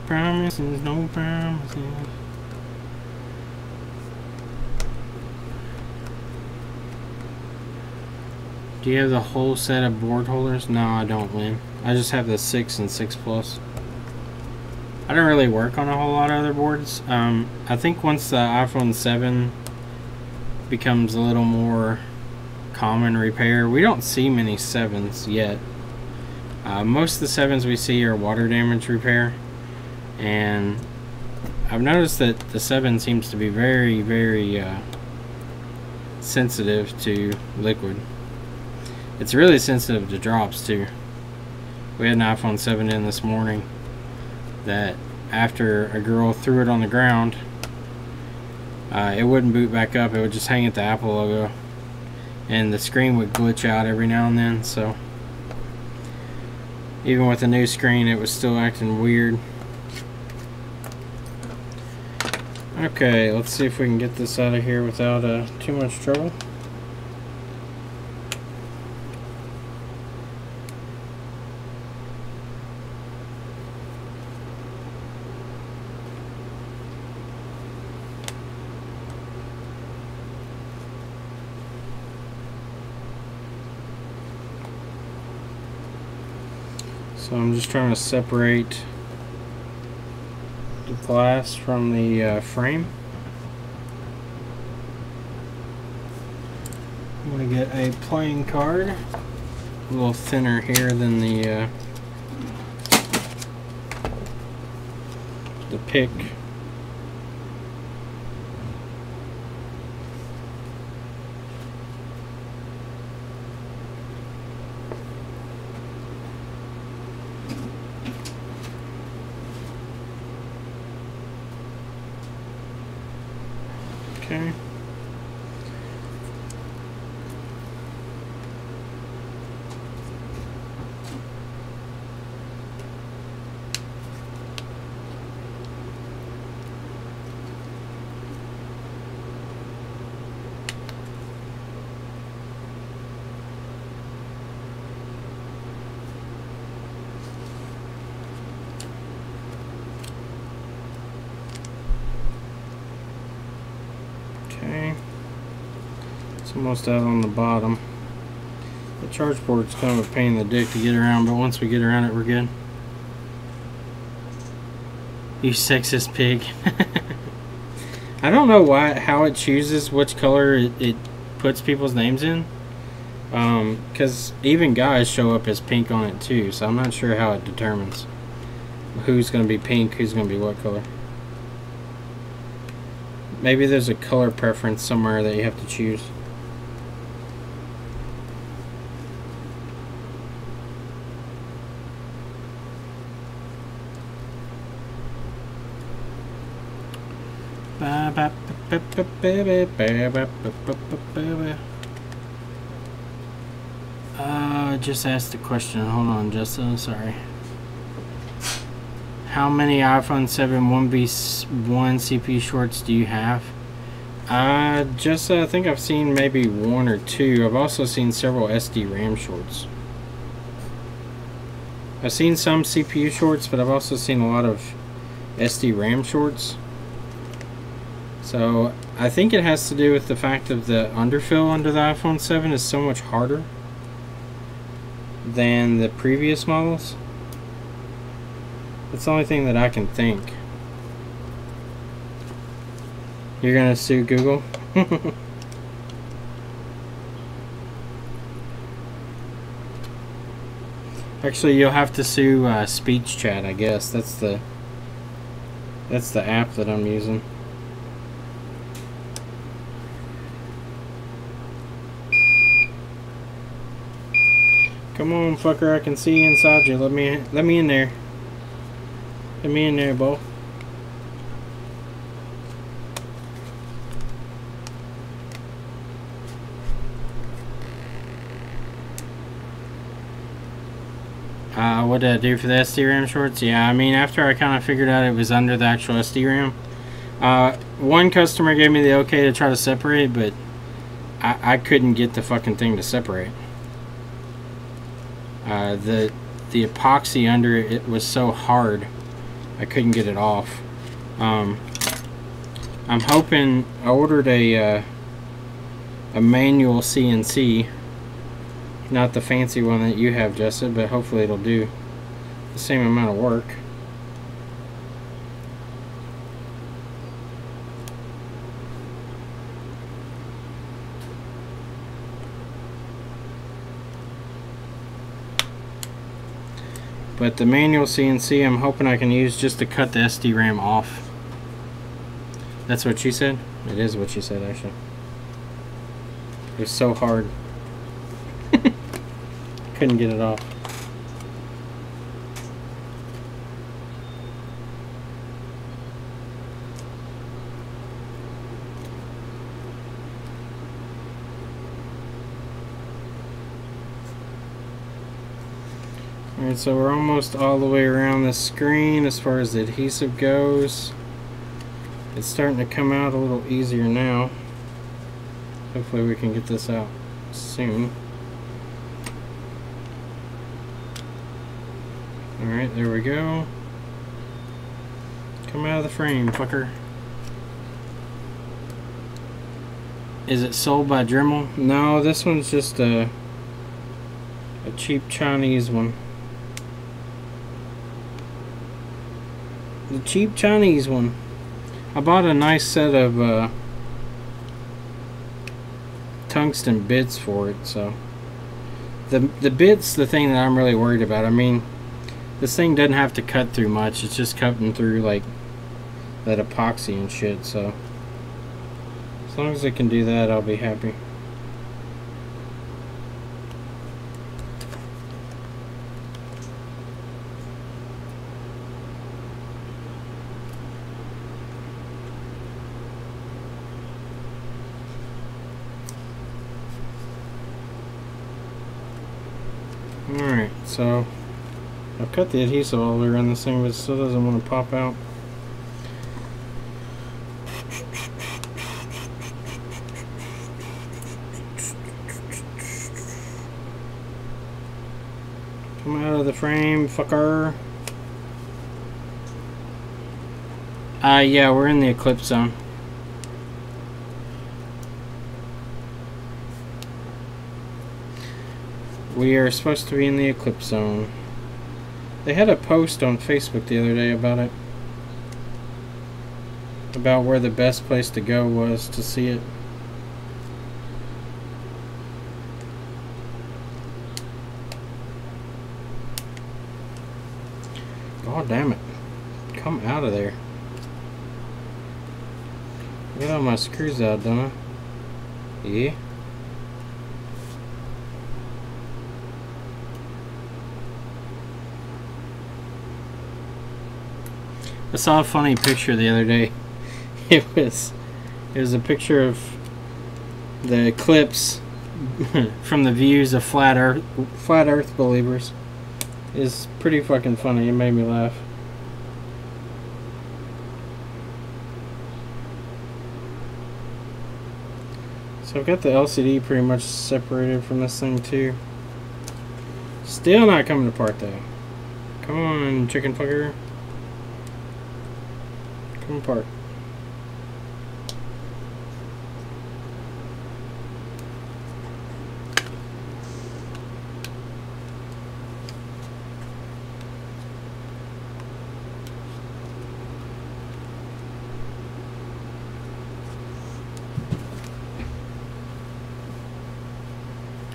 Promises, no promises. Do you have the whole set of board holders? No, I don't, Lynn. I just have the 6 and 6 Plus. I don't really work on a whole lot of other boards. I think once the iPhone 7 becomes a little more common repair, we don't see many 7s yet. Most of the 7s we see are water damage repair, and I've noticed that the 7 seems to be very, very sensitive to liquid. It's really sensitive to drops too. We had an iPhone 7 in this morning that after a girl threw it on the ground, it wouldn't boot back up. It would just hang at the Apple logo, and the screen would glitch out every now and then. So even with the new screen, it was still acting weird. Okay, let's see if we can get this out of here without too much trouble. So I'm just trying to separate the glass from the frame. I'm going to get a playing card, a little thinner here than the pick. Okay. It's almost out on the bottom. The charge port's kind of a pain in the dick to get around, but once we get around it, we're good. You sexist pig. I don't know how it chooses which color it puts people's names in. Because even guys show up as pink on it too, so I'm not sure how it determines who's going to be pink, who's going to be what color. Maybe there's a color preference somewhere that you have to choose. Just asked a question. Hold on, Justin. Sorry. How many iPhone 7 1v1 CPU shorts do you have? I think I've seen maybe 1 or 2. I've also seen several SD RAM shorts. I've seen some CPU shorts, but I've also seen a lot of SD RAM shorts. So I think it has to do with the fact of the underfill under the iPhone 7 is so much harder than the previous models. That's the only thing that I can think. You're gonna sue Google? Actually, you'll have to sue Speech Chat, I guess. That's the app that I'm using. Come on, fucker! I can see inside you. Let me in there. Let me in there, Bo. What did I do for the SD RAM shorts? Yeah, I mean, after I kind of figured out it was under the actual SD RAM, one customer gave me the okay to try to separate, but I couldn't get the fucking thing to separate. The epoxy under it was so hard, I couldn't get it off. I'm hoping I ordered a manual CNC. Not the fancy one that you have, Jessa, but hopefully it'll do the same amount of work. But the manual CNC I'm hoping I can use just to cut the SD RAM off. That's what she said? It is what she said, actually. It was so hard. Couldn't get it off. Alright, so we're almost all the way around the screen as far as the adhesive goes. It's starting to come out a little easier now. Hopefully we can get this out soon. Alright, there we go. Come out of the frame, fucker. Is it sold by Dremel? No, this one's just a cheap Chinese one. The cheap Chinese one. I bought a nice set of tungsten bits for it, so the bit's the thing that I'm really worried about. I mean, this thing doesn't have to cut through much. It's just cutting through like that epoxy and shit, so as long as it can do that, I'll be happy. Alright, so I've cut the adhesive all the way around this thing, but it still doesn't want to pop out. Come out of the frame, fucker. Yeah, we're in the eclipse zone. We are supposed to be in the eclipse zone. They had a post on Facebook the other day about it. About where the best place to go was to see it. God damn it. Come out of there. Get all my screws out, don't I? Yeah. I saw a funny picture the other day. It was a picture of the eclipse from the views of flat Earth believers. It's pretty fucking funny. It made me laugh. So I've got the LCD pretty much separated from this thing too. Still not coming apart though. Come on, chicken fucker. Come apart.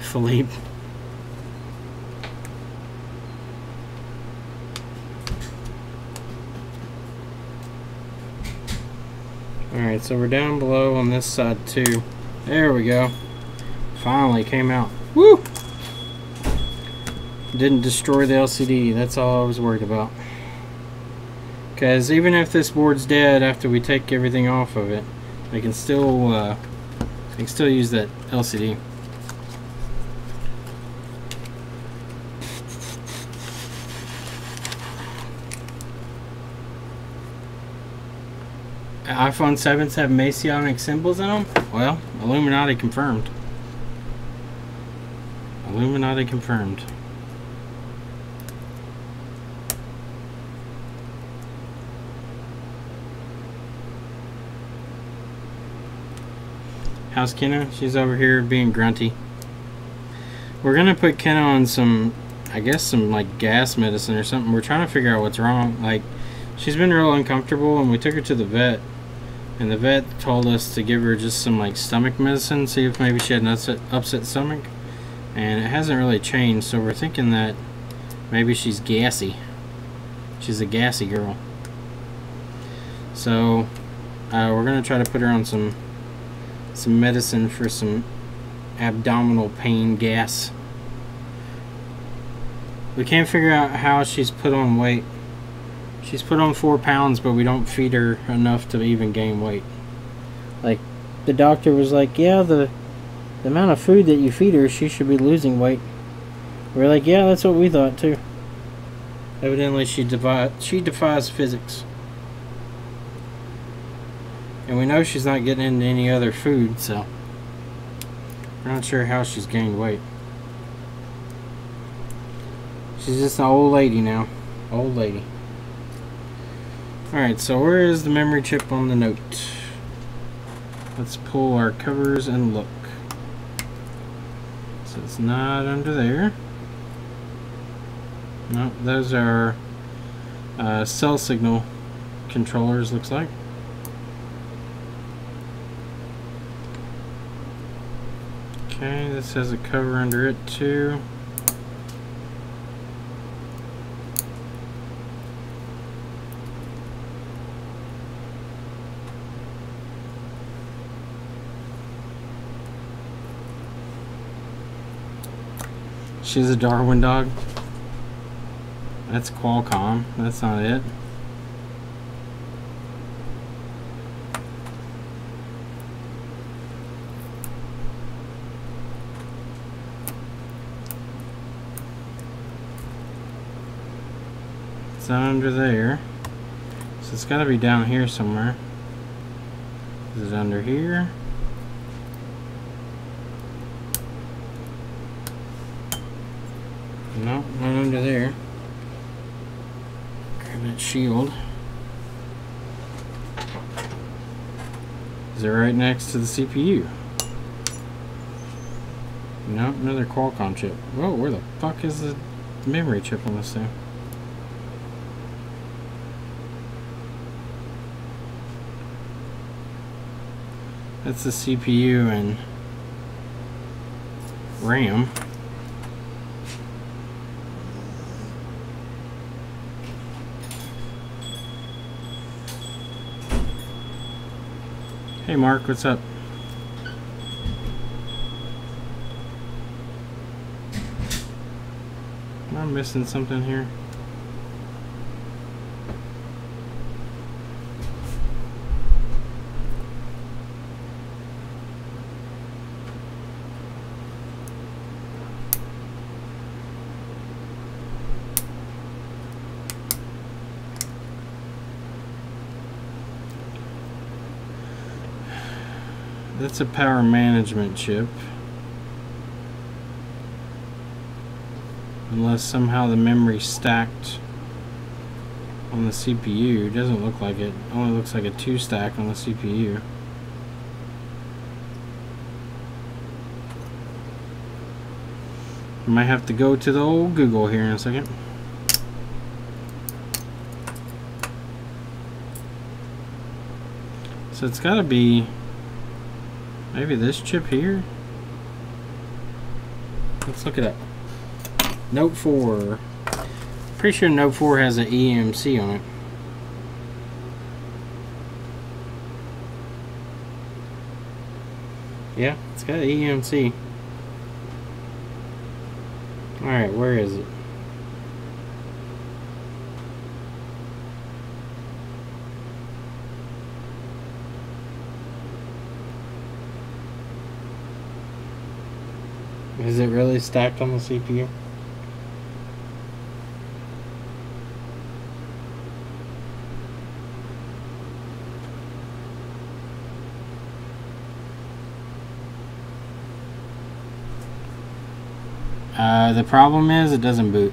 Philippe. Alright, so we're down below on this side too. There we go. Finally came out. Woo! Didn't destroy the LCD. That's all I was worried about. Because even if this board's dead after we take everything off of it, I can still use that LCD. iPhone 7s have Masonic symbols in them? Well, Illuminati confirmed. Illuminati confirmed. How's Kenna? She's over here being grunty. We're gonna put Kenna on some, I guess some like gas medicine or something. We're trying to figure out what's wrong. Like, she's been real uncomfortable, and we took her to the vet, and the vet told us to give her just some like stomach medicine, see if maybe she had an upset stomach, and it hasn't really changed. So we're thinking that maybe she's gassy. She's a gassy girl. So we're gonna try to put her on some medicine for some abdominal pain gas. We can't figure out how she's put on weight. She's put on 4 pounds, but we don't feed her enough to even gain weight. Like, the doctor was like, yeah, the amount of food that you feed her, she should be losing weight. We're like, yeah, that's what we thought too. Evidently she defies physics. And we know she's not getting into any other food, so we're not sure how she's gained weight. She's just an old lady now. Old lady. Alright, so where is the memory chip on the note? Let's pull our covers and look. So it's not under there. No, those are cell signal controllers, looks like. Okay, this has a cover under it too. She's a Darwin dog. That's Qualcomm. That's not it. It's not under there. So it's got to be down here somewhere. Is it under here? No, not under there. Grab that shield. Is it right next to the CPU? No, another Qualcomm chip. Whoa, where the fuck is the memory chip on this thing? That's the CPU and RAM. Hey Mark, what's up? Am I missing something here? That's a power management chip. Unless somehow the memory's stacked on the CPU. It doesn't look like it. It only looks like a 2 stack on the CPU. I might have to go to the old Google here in a second. So it's gotta be maybe this chip here? Let's look it up. Note 4. Pretty sure Note 4 has an EMC on it. Yeah, it's got an EMC. Alright, where is it? Is it really stacked on the CPU? The problem is it doesn't boot.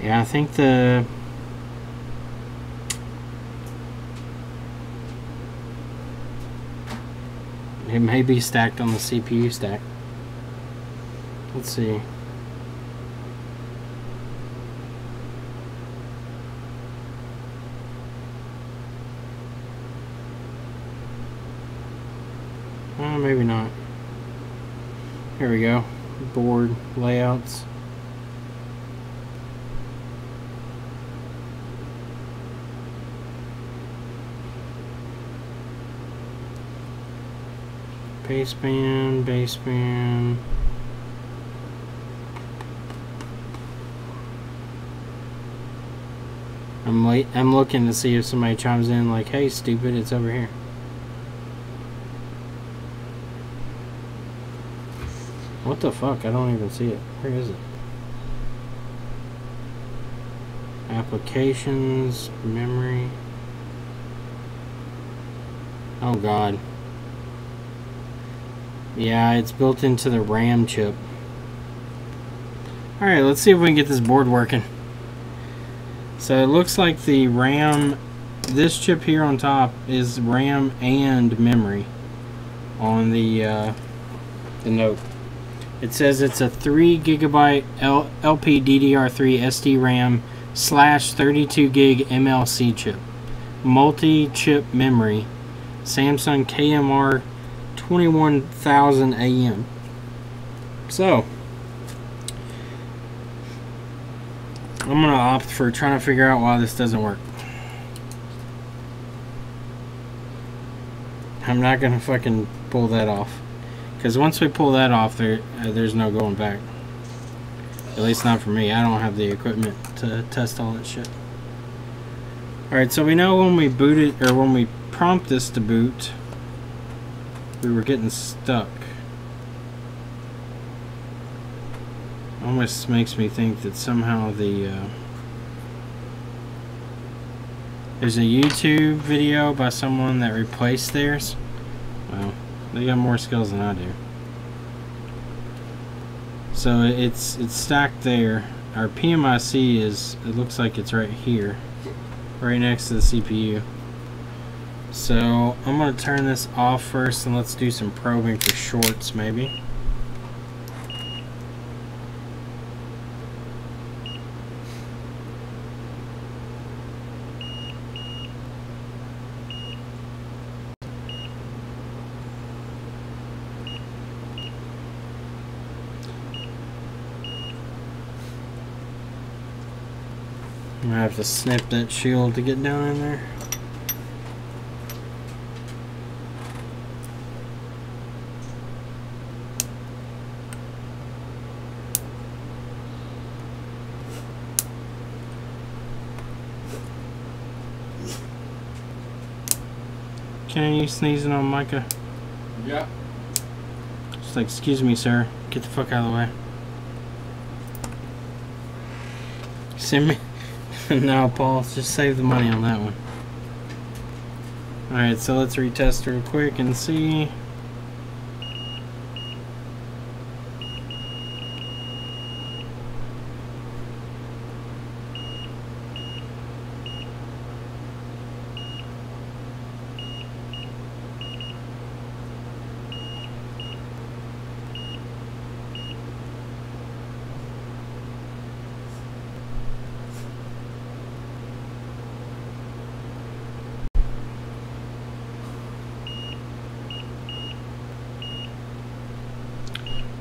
Yeah, I think it may be stacked on the CPU stack. Let's see. Maybe not. Here we go. Board layouts. Baseband, baseband. I'm looking to see if somebody chimes in like, "Hey, stupid, it's over here." What the fuck? I don't even see it. Where is it? Applications, memory. Oh god. Yeah, it's built into the RAM chip. Alright, let's see if we can get this board working. So it looks like the RAM, this chip here on top is RAM and memory on the Note. It says it's a 3 GB LPDDR3 SD-RAM / 32 gig MLC chip. Multi-chip memory. Samsung KMR 21,000 AM. So, I'm going to opt for trying to figure out why this doesn't work. I'm not going to fucking pull that off. Because once we pull that off, there's no going back. At least not for me. I don't have the equipment to test all that shit. Alright, so we know when we boot it, or when we prompt this to boot, we were getting stuck. Almost makes me think that somehow there's a YouTube video by someone that replaced theirs. Well, they got more skills than I do. So it's stacked there. Our PMIC it looks like it's right here, right next to the CPU. So I'm going to turn this off first and let's do some probing for shorts maybe. I'm gonna have to snip that shield to get down in there. Can you sneezing on Micah? Yeah. Just like, excuse me, sir. Get the fuck out of the way. Send me. No, Paul, just save the money on that one. Alright, so let's retest real quick and see.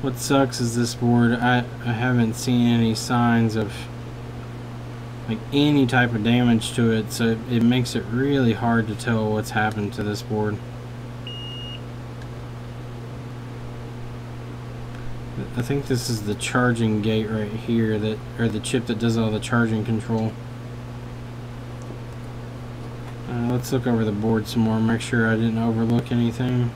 What sucks is this board, I haven't seen any signs of like any type of damage to it, so it makes it really hard to tell what's happened to this board. I think this is the charging gate right here, or the chip that does all the charging control. Let's look over the board some more, make sure I didn't overlook anything.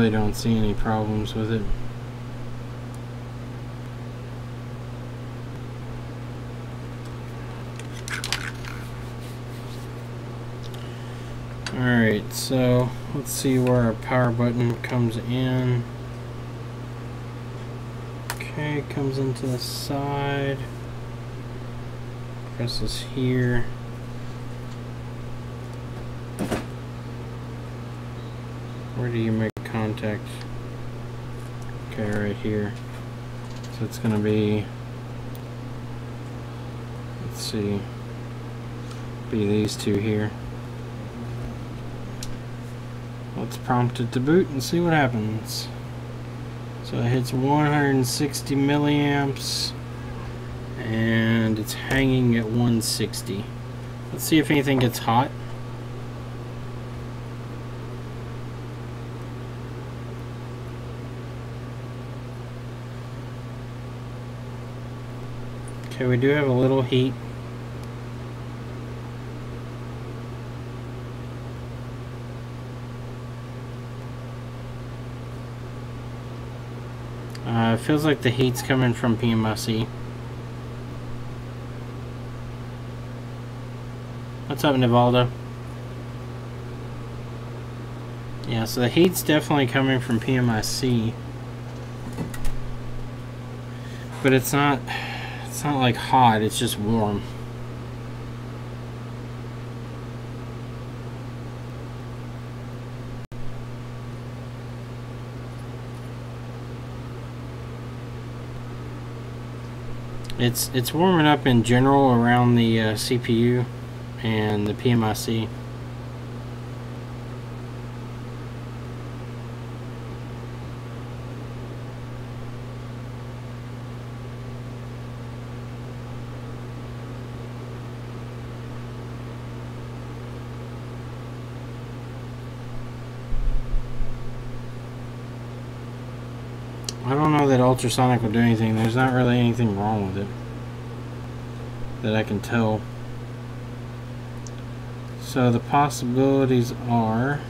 really don't see any problems with it. Alright, so let's see where our power button comes in. Okay, comes into the side. Presses here. Where do you make contact? Okay, right here. So it's gonna be, let's see, be these two here. Let's prompt it to boot and see what happens. So it hits 160 milliamps and it's hanging at 160. Let's see if anything gets hot. Okay, we do have a little heat. It feels like the heat's coming from PMIC. What's up, Nivaldo? Yeah, so the heat's definitely coming from PMIC. But it's not like hot, it's just warm. It's warming up in general around the CPU and the PMIC. I don't know that ultrasonic will do anything. There's not really anything wrong with it that I can tell. So the possibilities are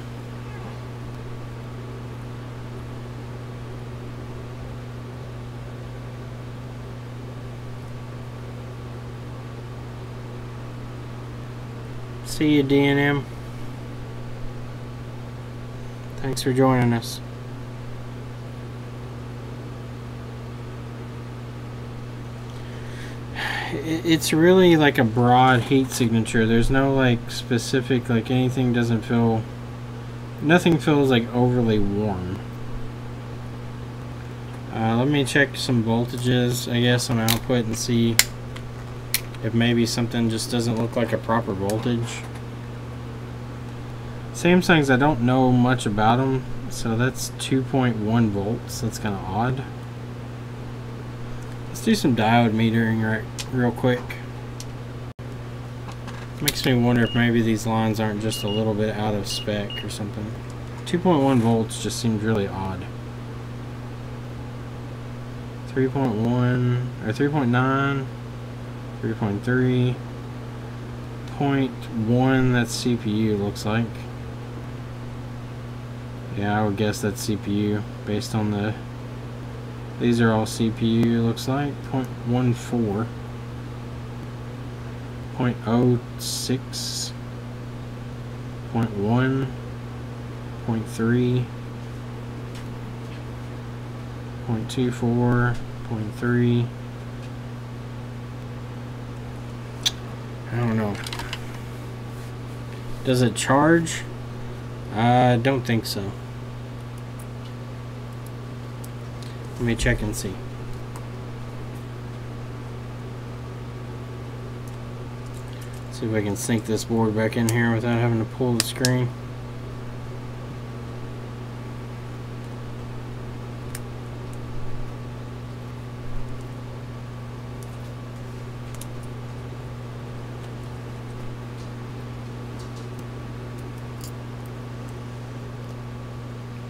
see you, DNM. Thanks for joining us. It's really like a broad heat signature. There's no like specific, like anything doesn't feel, nothing feels like overly warm. Let me check some voltages, I guess, on output and see if maybe something just doesn't look like a proper voltage. Samsung's, I don't know much about them, so that's 2.1 volts. That's kind of odd. Let's do some diode metering real quick. Makes me wonder if maybe these lines aren't just a little bit out of spec or something. 2.1 volts just seems really odd. 3.1 or 3.9, 3.3, 0.1, that's CPU, looks like. Yeah, I would guess that's CPU based on the, these are all CPU, looks like. 0.14, 0.06, 0.1, 0.3, 0.24, 0.3. I don't know. Does it charge? I don't think so. Let me check and see. See if I can sync this board back in here without having to pull the screen.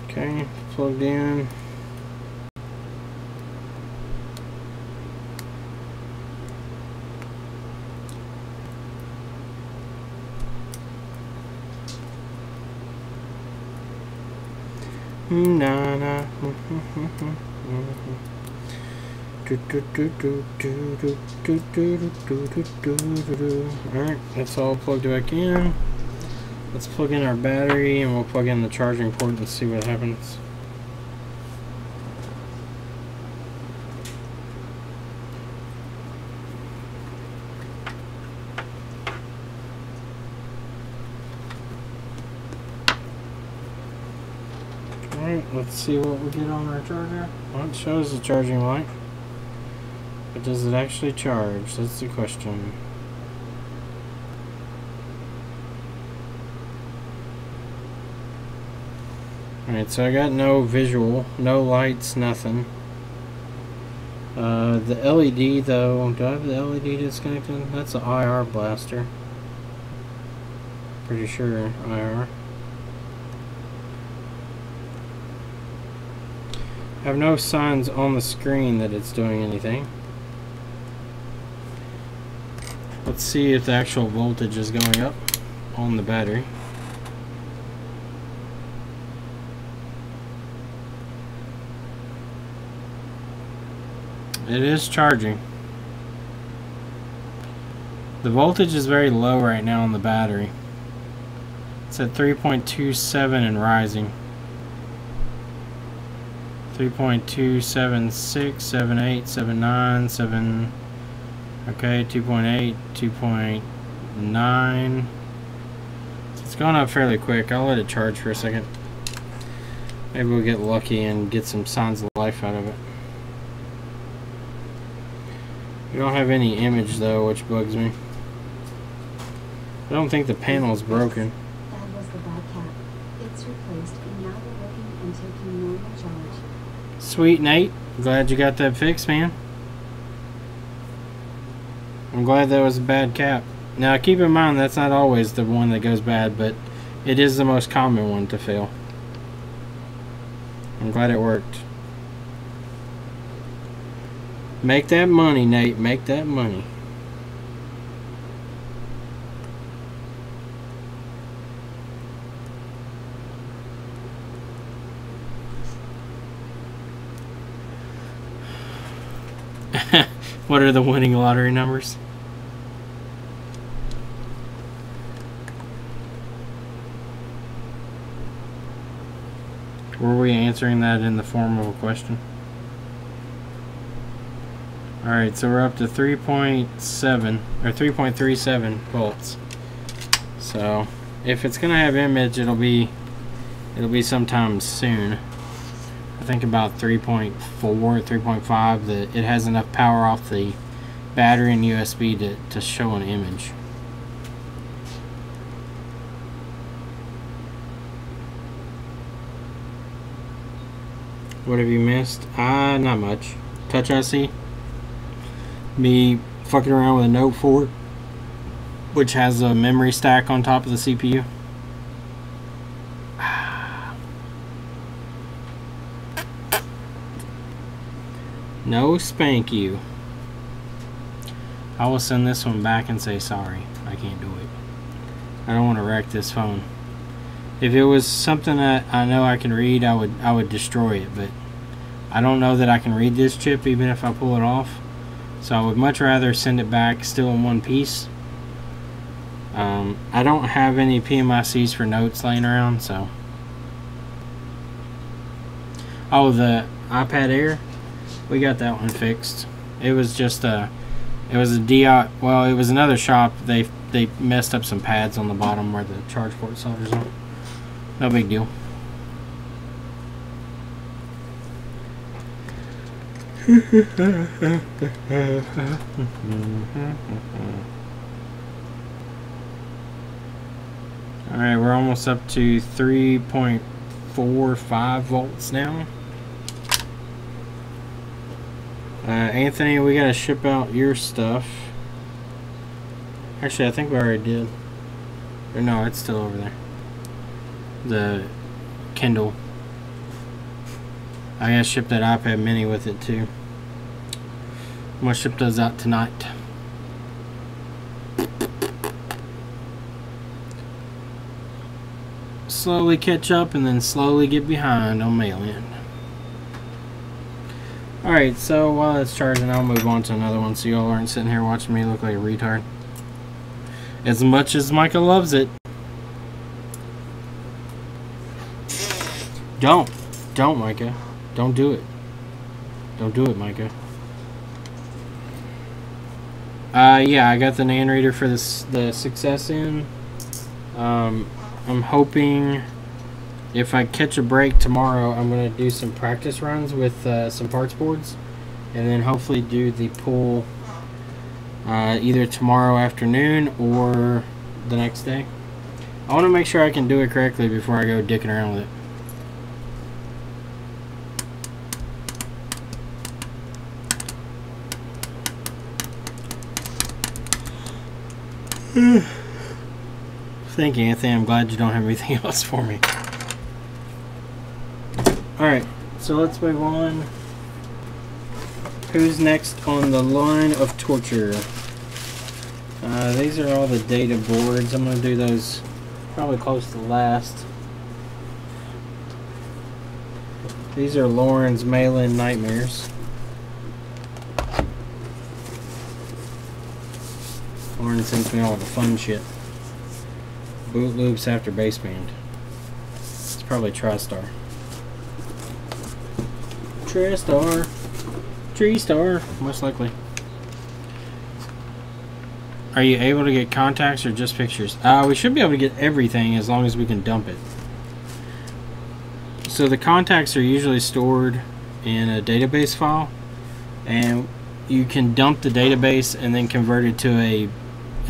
Okay, plugged in. Na na. Alright, that's all plugged back in. Let's plug in our battery and we'll plug in the charging port and see what happens. Alright, let's see what we get on our charger. Well, it shows the charging light. But does it actually charge? That's the question. Alright, so I got no visual, no lights, nothing. The LED though, do I have the LED disconnected? That's an IR blaster. Pretty sure IR. I have no signs on the screen that it's doing anything. Let's see if the actual voltage is going up on the battery. It is charging. The voltage is very low right now on the battery. It's at 3.27 and rising. 3.276, 78, 79, 7. Okay, 2.8, 2.9. So it's going up fairly quick. I'll let it charge for a second. Maybe we'll get lucky and get some signs of life out of it. We don't have any image though, which bugs me. I don't think the panel is broken. That was the bad cap. It's replaced and now they're working and taking normal charge. Sweet, Nate. Glad you got that fixed, man. I'm glad that was a bad cap. Now keep in mind that's not always the one that goes bad, but it is the most common one to fail. I'm glad it worked. Make that money, Nate. Make that money. What are the winning lottery numbers? Were we answering that in the form of a question? Alright, so we're up to 3.7 or 3.37 volts. So if it's gonna have image, it'll be sometime soon. I think about 3.4, 3.5 that it has enough power off the battery and USB to show an image. What have you missed? Not much. Touch IC. Me fucking around with a Note 4, which has a memory stack on top of the CPU. No spank you. I will send this one back and say sorry. I can't do it. I don't want to wreck this phone. If it was something that I know I can read, I would destroy it, but I don't know that I can read this chip even if I pull it off. So I would much rather send it back still in one piece. I don't have any PMICs for notes laying around, so. Oh, the iPad Air, we got that one fixed. It was just it was a DI. Well, it was another shop. They messed up some pads on the bottom where the charge port solders on. No big deal. Alright, we're almost up to 3.45 volts now. Anthony, we gotta ship out your stuff. Actually, I think we already did. Or no, it's still over there. The Kindle. I gotta ship that iPad mini with it too. I'm gonna ship those out tonight. slowly catch up and then slowly get behind on mail-in. Alright, so while it's charging, I'll move on to another one so y'all aren't sitting here watching me look like a retard. As much as Micah loves it. Don't, Micah. Don't do it. Don't do it, Micah. Yeah, I got the NAND reader for the Success in. I'm hoping if I catch a break tomorrow, I'm going to do some practice runs with some parts boards. And then hopefully do the pull either tomorrow afternoon or the next day. I want to make sure I can do it correctly before I go dicking around with it. Thank you, Anthony. I'm glad you don't have anything else for me. Alright, so let's move on. Who's next on the line of torture? These are all the data boards. I'm going to do those probably close to last. These are Lauren's mail-in nightmares. Lauren sends me all the fun shit. Boot loops after baseband. It's probably TriStar. TriStar. TriStar, most likely. Are you able to get contacts or just pictures? We should be able to get everything as long as we can dump it. So the contacts are usually stored in a database file, and you can dump the database and then convert it to a,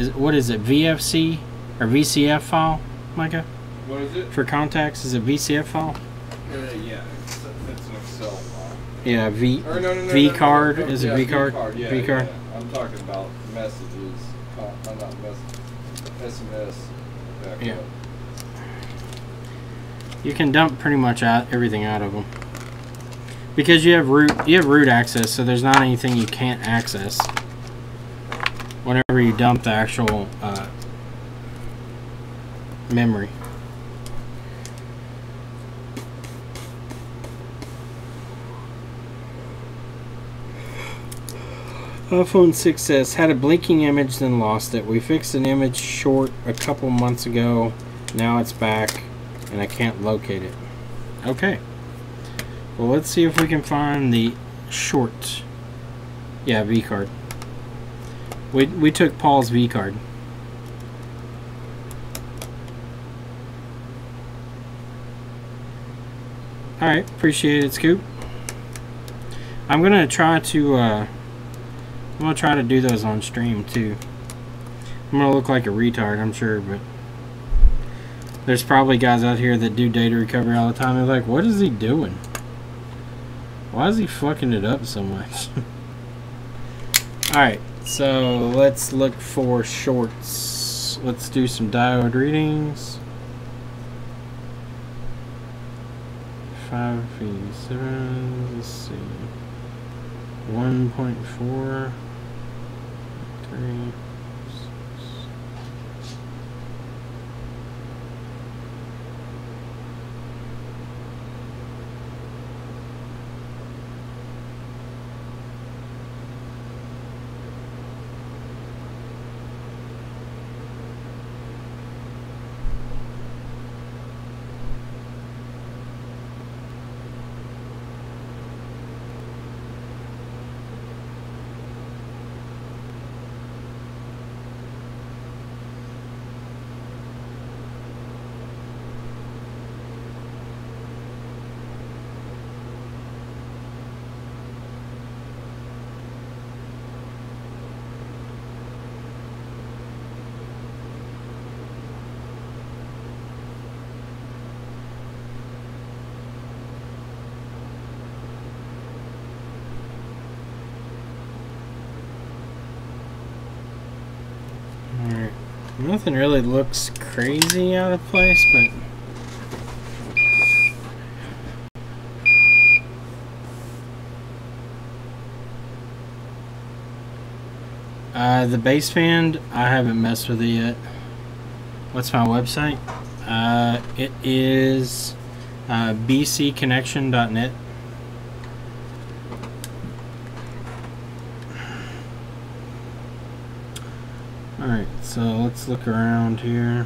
what is it, VFC or VCF file, Micah? What is it? For contacts, is it VCF file? Yeah, it's an Excel file. Yeah, V card. Is it V card? Yeah, V card. Yeah. I'm talking about messages. Not messages. SMS. Yeah. You can dump pretty much everything out of them because you have root access, so there's not anything you can't access whenever you dump the actual memory. iPhone 6s had a blinking image, then lost it. We fixed an image short a couple months ago. Now it's back, and I can't locate it. Okay. Well, let's see if we can find the short. Yeah, V card. We took Paul's V card. Alright, appreciate it, Scoop. I'm gonna try to do those on stream too. I'm gonna look like a retard, I'm sure, but there's probably guys out here that do data recovery all the time. They're like, what is he doing? Why is he fucking it up so much? Alright, so let's look for shorts. Let's do some diode readings. 5v7, let's see. 1.4, 3, 6. Nothing really looks crazy out of place, but the baseband, I haven't messed with it yet. What's my website? It is bcconnection.net. Alright, so let's look around here.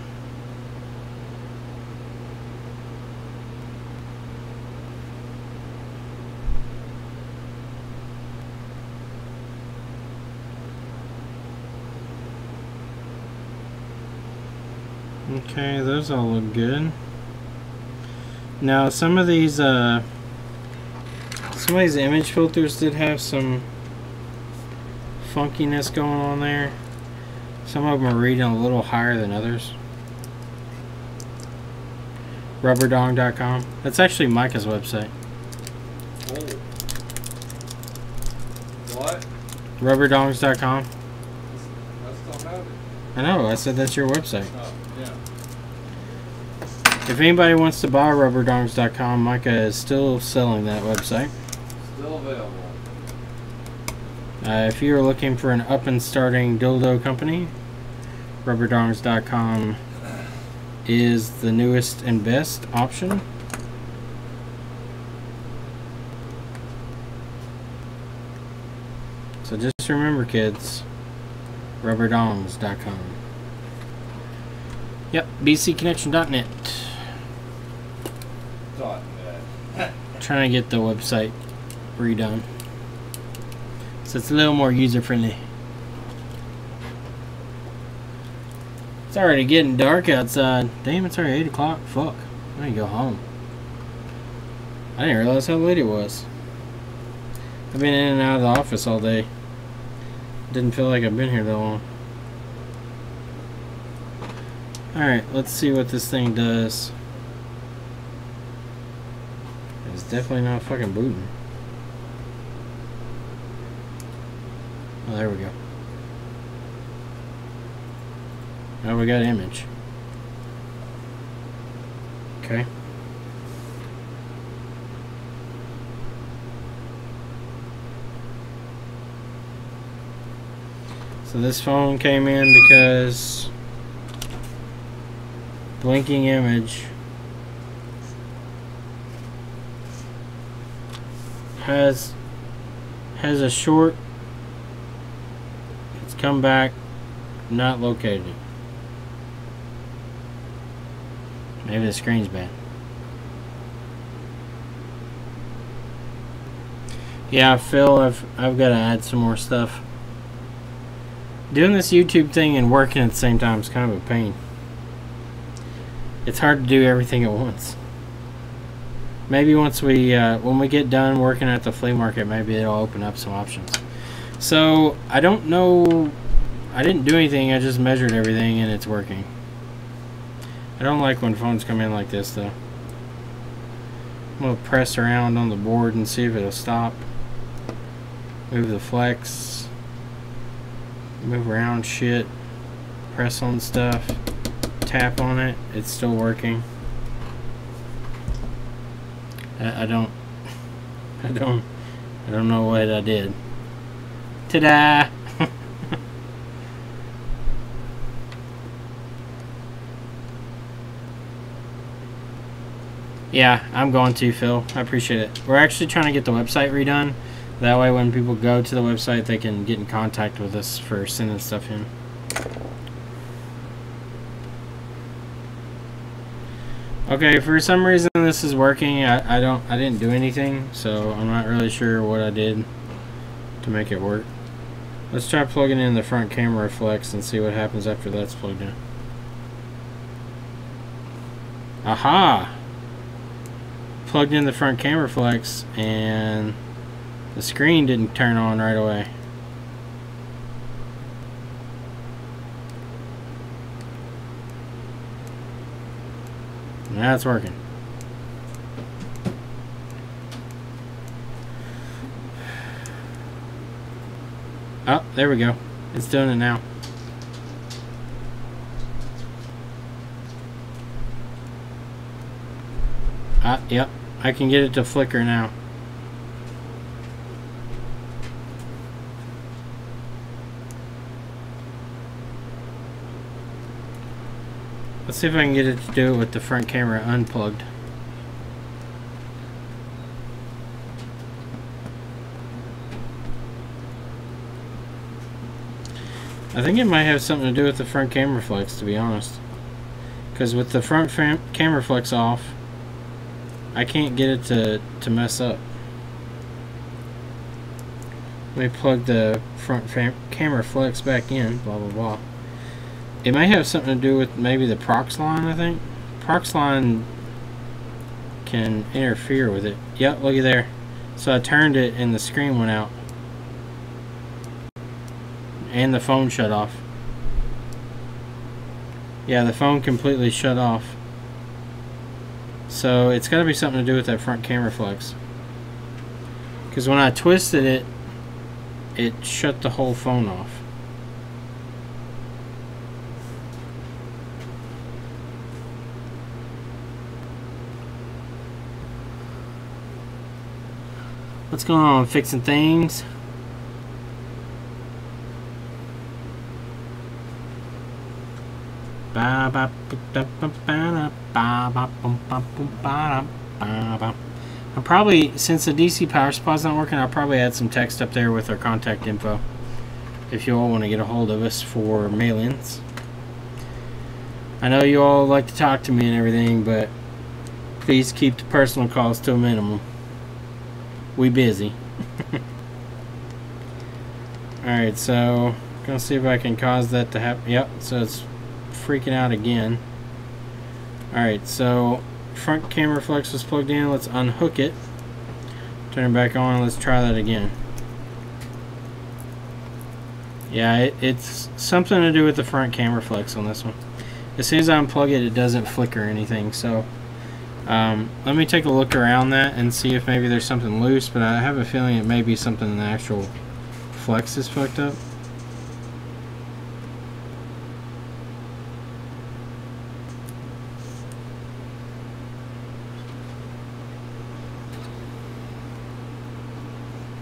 Okay, those all look good. Now some of these image filters did have some funkiness going on there. Some of them are reading a little higher than others. Rubberdong.com. That's actually Micah's website. Oh. What? Rubberdongs.com. I still have it. I know, I said that's your website. Oh, yeah. If anybody wants to buy rubberdongs.com, Micah is still selling that website. Still available. If you're looking for an up and starting dildo company, rubberdongs.com is the newest and best option. So just remember, kids, rubberdongs.com. Yep, bcconnection.net. Trying to get the website redone so it's a little more user friendly. It's already getting dark outside. Damn, it's already 8 o'clock. Fuck, I need to go home. I didn't realize how late it was. I've been in and out of the office all day. Didn't feel like I've been here that long. Alright, let's see what this thing does. It's definitely not fucking booting. Oh, there we go. Now we got image. Okay. So this phone came in because blinking image has a short. It's come back, not located. Maybe the screen's bad. Yeah, Phil, I've got to add some more stuff. Doing this YouTube thing and working at the same time is kind of a pain. It's hard to do everything at once. Maybe once we, when we get done working at the flea market, maybe it'll open up some options. So, I don't know, I didn't do anything, I just measured everything and it's working. I don't like when phones come in like this though. I'm going to press around on the board and see if it'll stop. Move the flex. Move around shit. Press on stuff. Tap on it. It's still working. I don't know what I did. Ta-da! Yeah, I'm going to, Phil. I appreciate it. We're actually trying to get the website redone. That way when people go to the website, they can get in contact with us for sending stuff in. Okay, for some reason this is working. I didn't do anything, so I'm not really sure what I did to make it work. Let's try plugging in the front camera flex and see what happens after that's plugged in. Aha! Plugged in the front camera flex and the screen didn't turn on right away. Now it's working. Oh, there we go. It's doing it now. Yep. I can get it to flicker now. Let's see if I can get it to do it with the front camera unplugged. I think it might have something to do with the front camera flex, to be honest. Because with the front camera flex off, I can't get it to mess up. Let me plug the front camera flex back in, blah blah blah. It may have something to do with maybe the prox line, I think. Prox line can interfere with it. Yep, looky there. So I turned it and the screen went out. And the phone shut off. Yeah, the phone completely shut off. So it's got to be something to do with that front camera flex. Because when I twisted it, it shut the whole phone off. What's going on? Fixing things? I'll probably, since the DC power supply's not working, I'll probably add some text up there with our contact info if you all want to get a hold of us for mail-ins. I know you all like to talk to me and everything, but please keep the personal calls to a minimum. We busy. Alright, so gonna see if I can cause that to happen. Yep, so it's freaking out again. Alright, so front camera flex was plugged in. Let's unhook it, turn it back on. Let's try that again. Yeah, it's something to do with the front camera flex on this one. As soon as I unplug it, it doesn't flicker or anything. So let me take a look around that and see if maybe there's something loose, but I have a feeling it may be something in the actual flex is fucked up.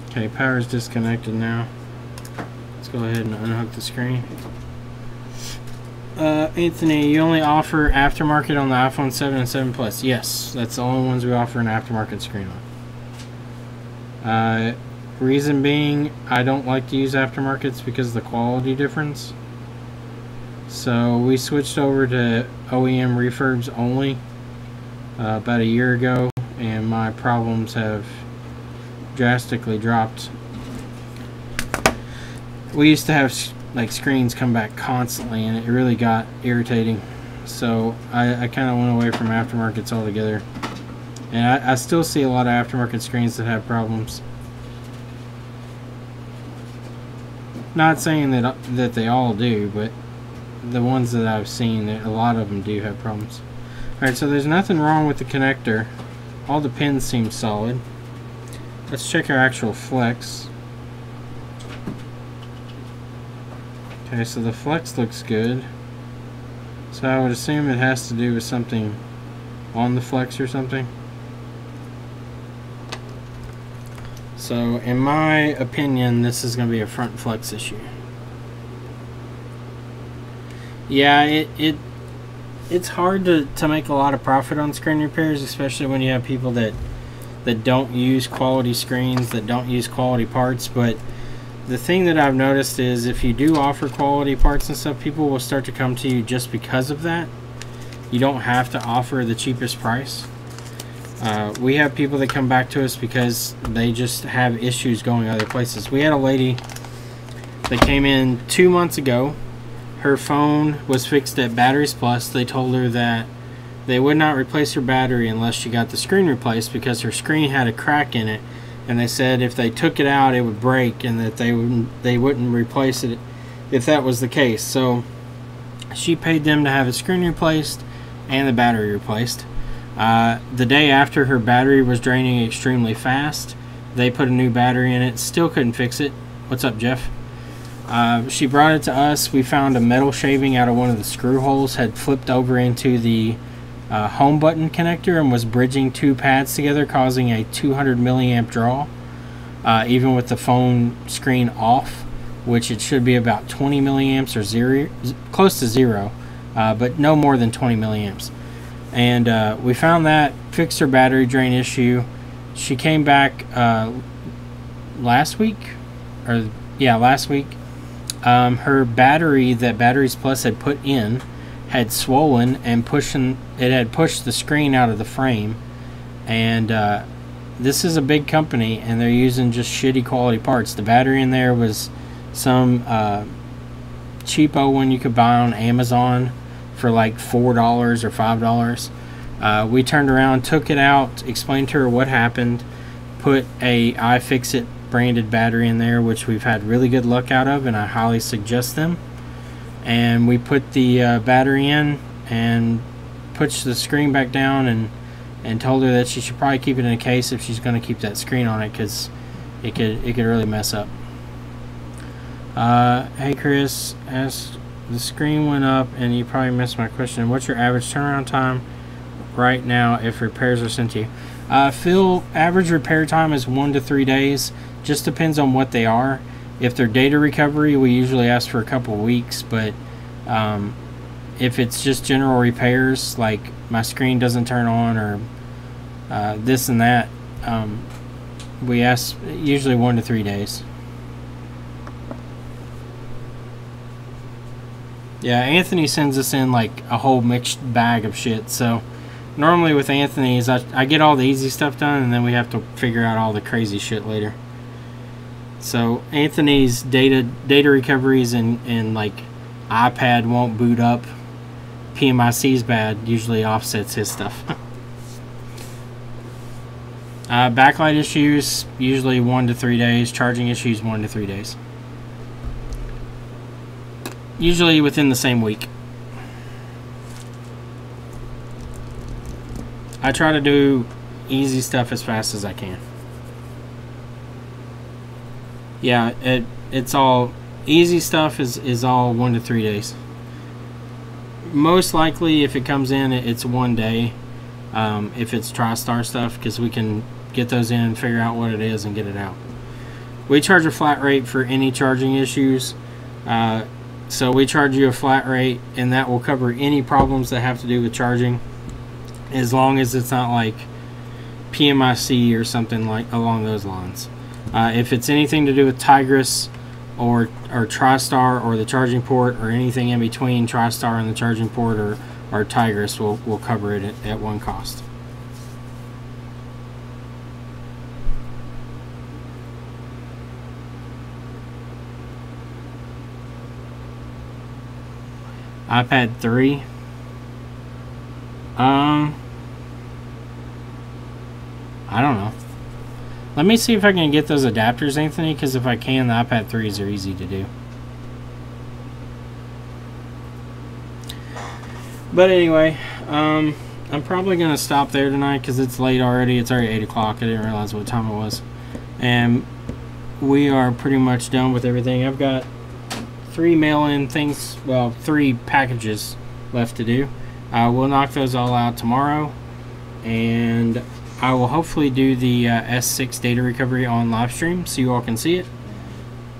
Okay, power's disconnected now. Let's go ahead and unhook the screen. Anthony, you only offer aftermarket on the iPhone 7 and 7 Plus. Yes, that's the only ones we offer an aftermarket screen on. Reason being, I don't like to use aftermarkets because of the quality difference. So we switched over to OEM refurbs only about a year ago, and my problems have drastically dropped. We used to have like screens come back constantly, and it really got irritating. So I kind of went away from aftermarkets altogether. And I still see a lot of aftermarket screens that have problems. Not saying that they all do, but the ones that I've seen, a lot of them do have problems. Alright, so there's nothing wrong with the connector. All the pins seem solid. Let's check our actual flex. Okay, so the flex looks good. So I would assume it has to do with something on the flex or something. So in my opinion, this is going to be a front flex issue. Yeah, it's hard to make a lot of profit on screen repairs, especially when you have people that don't use quality screens, that don't use quality parts. But the thing that I've noticed is if you do offer quality parts and stuff, people will start to come to you just because of that. You don't have to offer the cheapest price. We have people that come back to us because they just have issues going other places. We had a lady that came in 2 months ago. Her phone was fixed at Batteries Plus. They told her that they would not replace her battery unless she got the screen replaced because her screen had a crack in it. And they said if they took it out, it would break, and that they wouldn't replace it if that was the case. So she paid them to have a screen replaced and the battery replaced. The day after, her battery was draining extremely fast. They put a new battery in it, still couldn't fix it. What's up, Jeff? She brought it to us. We found a metal shaving out of one of the screw holes had flipped over into the home button connector and was bridging two pads together, causing a 200 milliamp draw, even with the phone screen off, which it should be about 20 milliamps or close to zero. but no more than 20 milliamps. And we found that, fixed her battery drain issue. She came back last week. Her battery that Batteries Plus had put in had swollen and had pushed the screen out of the frame. And this is a big company, and they're using just shitty quality parts. The battery in there was some cheapo one you could buy on Amazon for like $4 or $5. We turned around, took it out, explained to her what happened, put a iFixit branded battery in there, which we've had really good luck out of, and I highly suggest them. And we put the battery in and pushed the screen back down, and told her that she should probably keep it in a case if she's going to keep that screen on it, because it could really mess up. Hey Chris, as the screen went up, and you probably missed my question, what's your average turnaround time right now if repairs are sent to you? Phil, average repair time is 1 to 3 days. Just depends on what they are. If they're data recovery, we usually ask for a couple weeks, but if it's just general repairs, like my screen doesn't turn on or this and that, we ask usually 1 to 3 days. Yeah, Anthony sends us in like a whole mixed bag of shit. So normally with Anthony's, I get all the easy stuff done, and then we have to figure out all the crazy shit later. So Anthony's data recoveries and like iPad won't boot up, PMIC's bad, usually offsets his stuff. Backlight issues, usually 1 to 3 days. Charging issues, 1 to 3 days. Usually within the same week. I try to do easy stuff as fast as I can. Yeah, it's all easy stuff is all 1 to 3 days. Most likely, if it comes in, it's 1 day. If it's TriStar stuff, because we can get those in and figure out what it is and get it out. We charge a flat rate for any charging issues. So we charge you a flat rate, and that will cover any problems that have to do with charging, as long as it's not like PMIC or something like along those lines. If it's anything to do with Tigris or TriStar or the charging port or anything in between TriStar and the charging port or Tigris, we'll cover it at one cost. iPad 3. I don't know. Let me see if I can get those adapters, Anthony, because if I can, the iPad 3s are easy to do. But anyway, I'm probably going to stop there tonight because it's late already. It's already 8 o'clock. I didn't realize what time it was. And we are pretty much done with everything. I've got 3 mail-in things, well, 3 packages left to do. We'll knock those all out tomorrow, and I will hopefully do the S6 data recovery on live stream so you all can see it,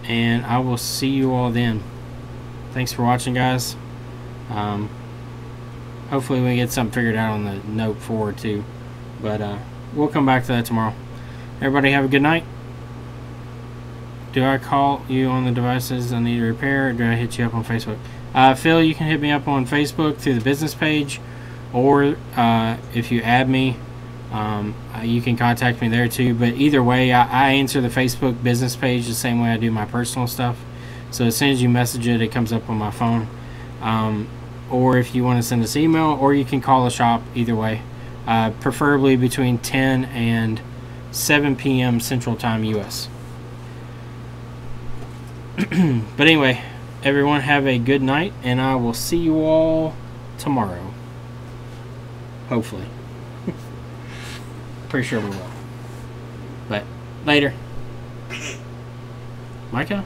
and I will see you all then. Thanks for watching, guys. Hopefully we get something figured out on the Note 4 too, but we'll come back to that tomorrow. Everybody have a good night. Do I call you on the devices I need to repair, or do I hit you up on Facebook? Phil, you can hit me up on Facebook through the business page, or if you add me, you can contact me there too. But either way, I answer the Facebook business page the same way I do my personal stuff. So as soon as you message it, it comes up on my phone. Or if you want to send us email, or you can call the shop, either way. Preferably between 10 and 7 p.m. Central Time, U.S. But anyway, everyone have a good night, and I will see you all tomorrow. Hopefully. Pretty sure we will. But later. Micah?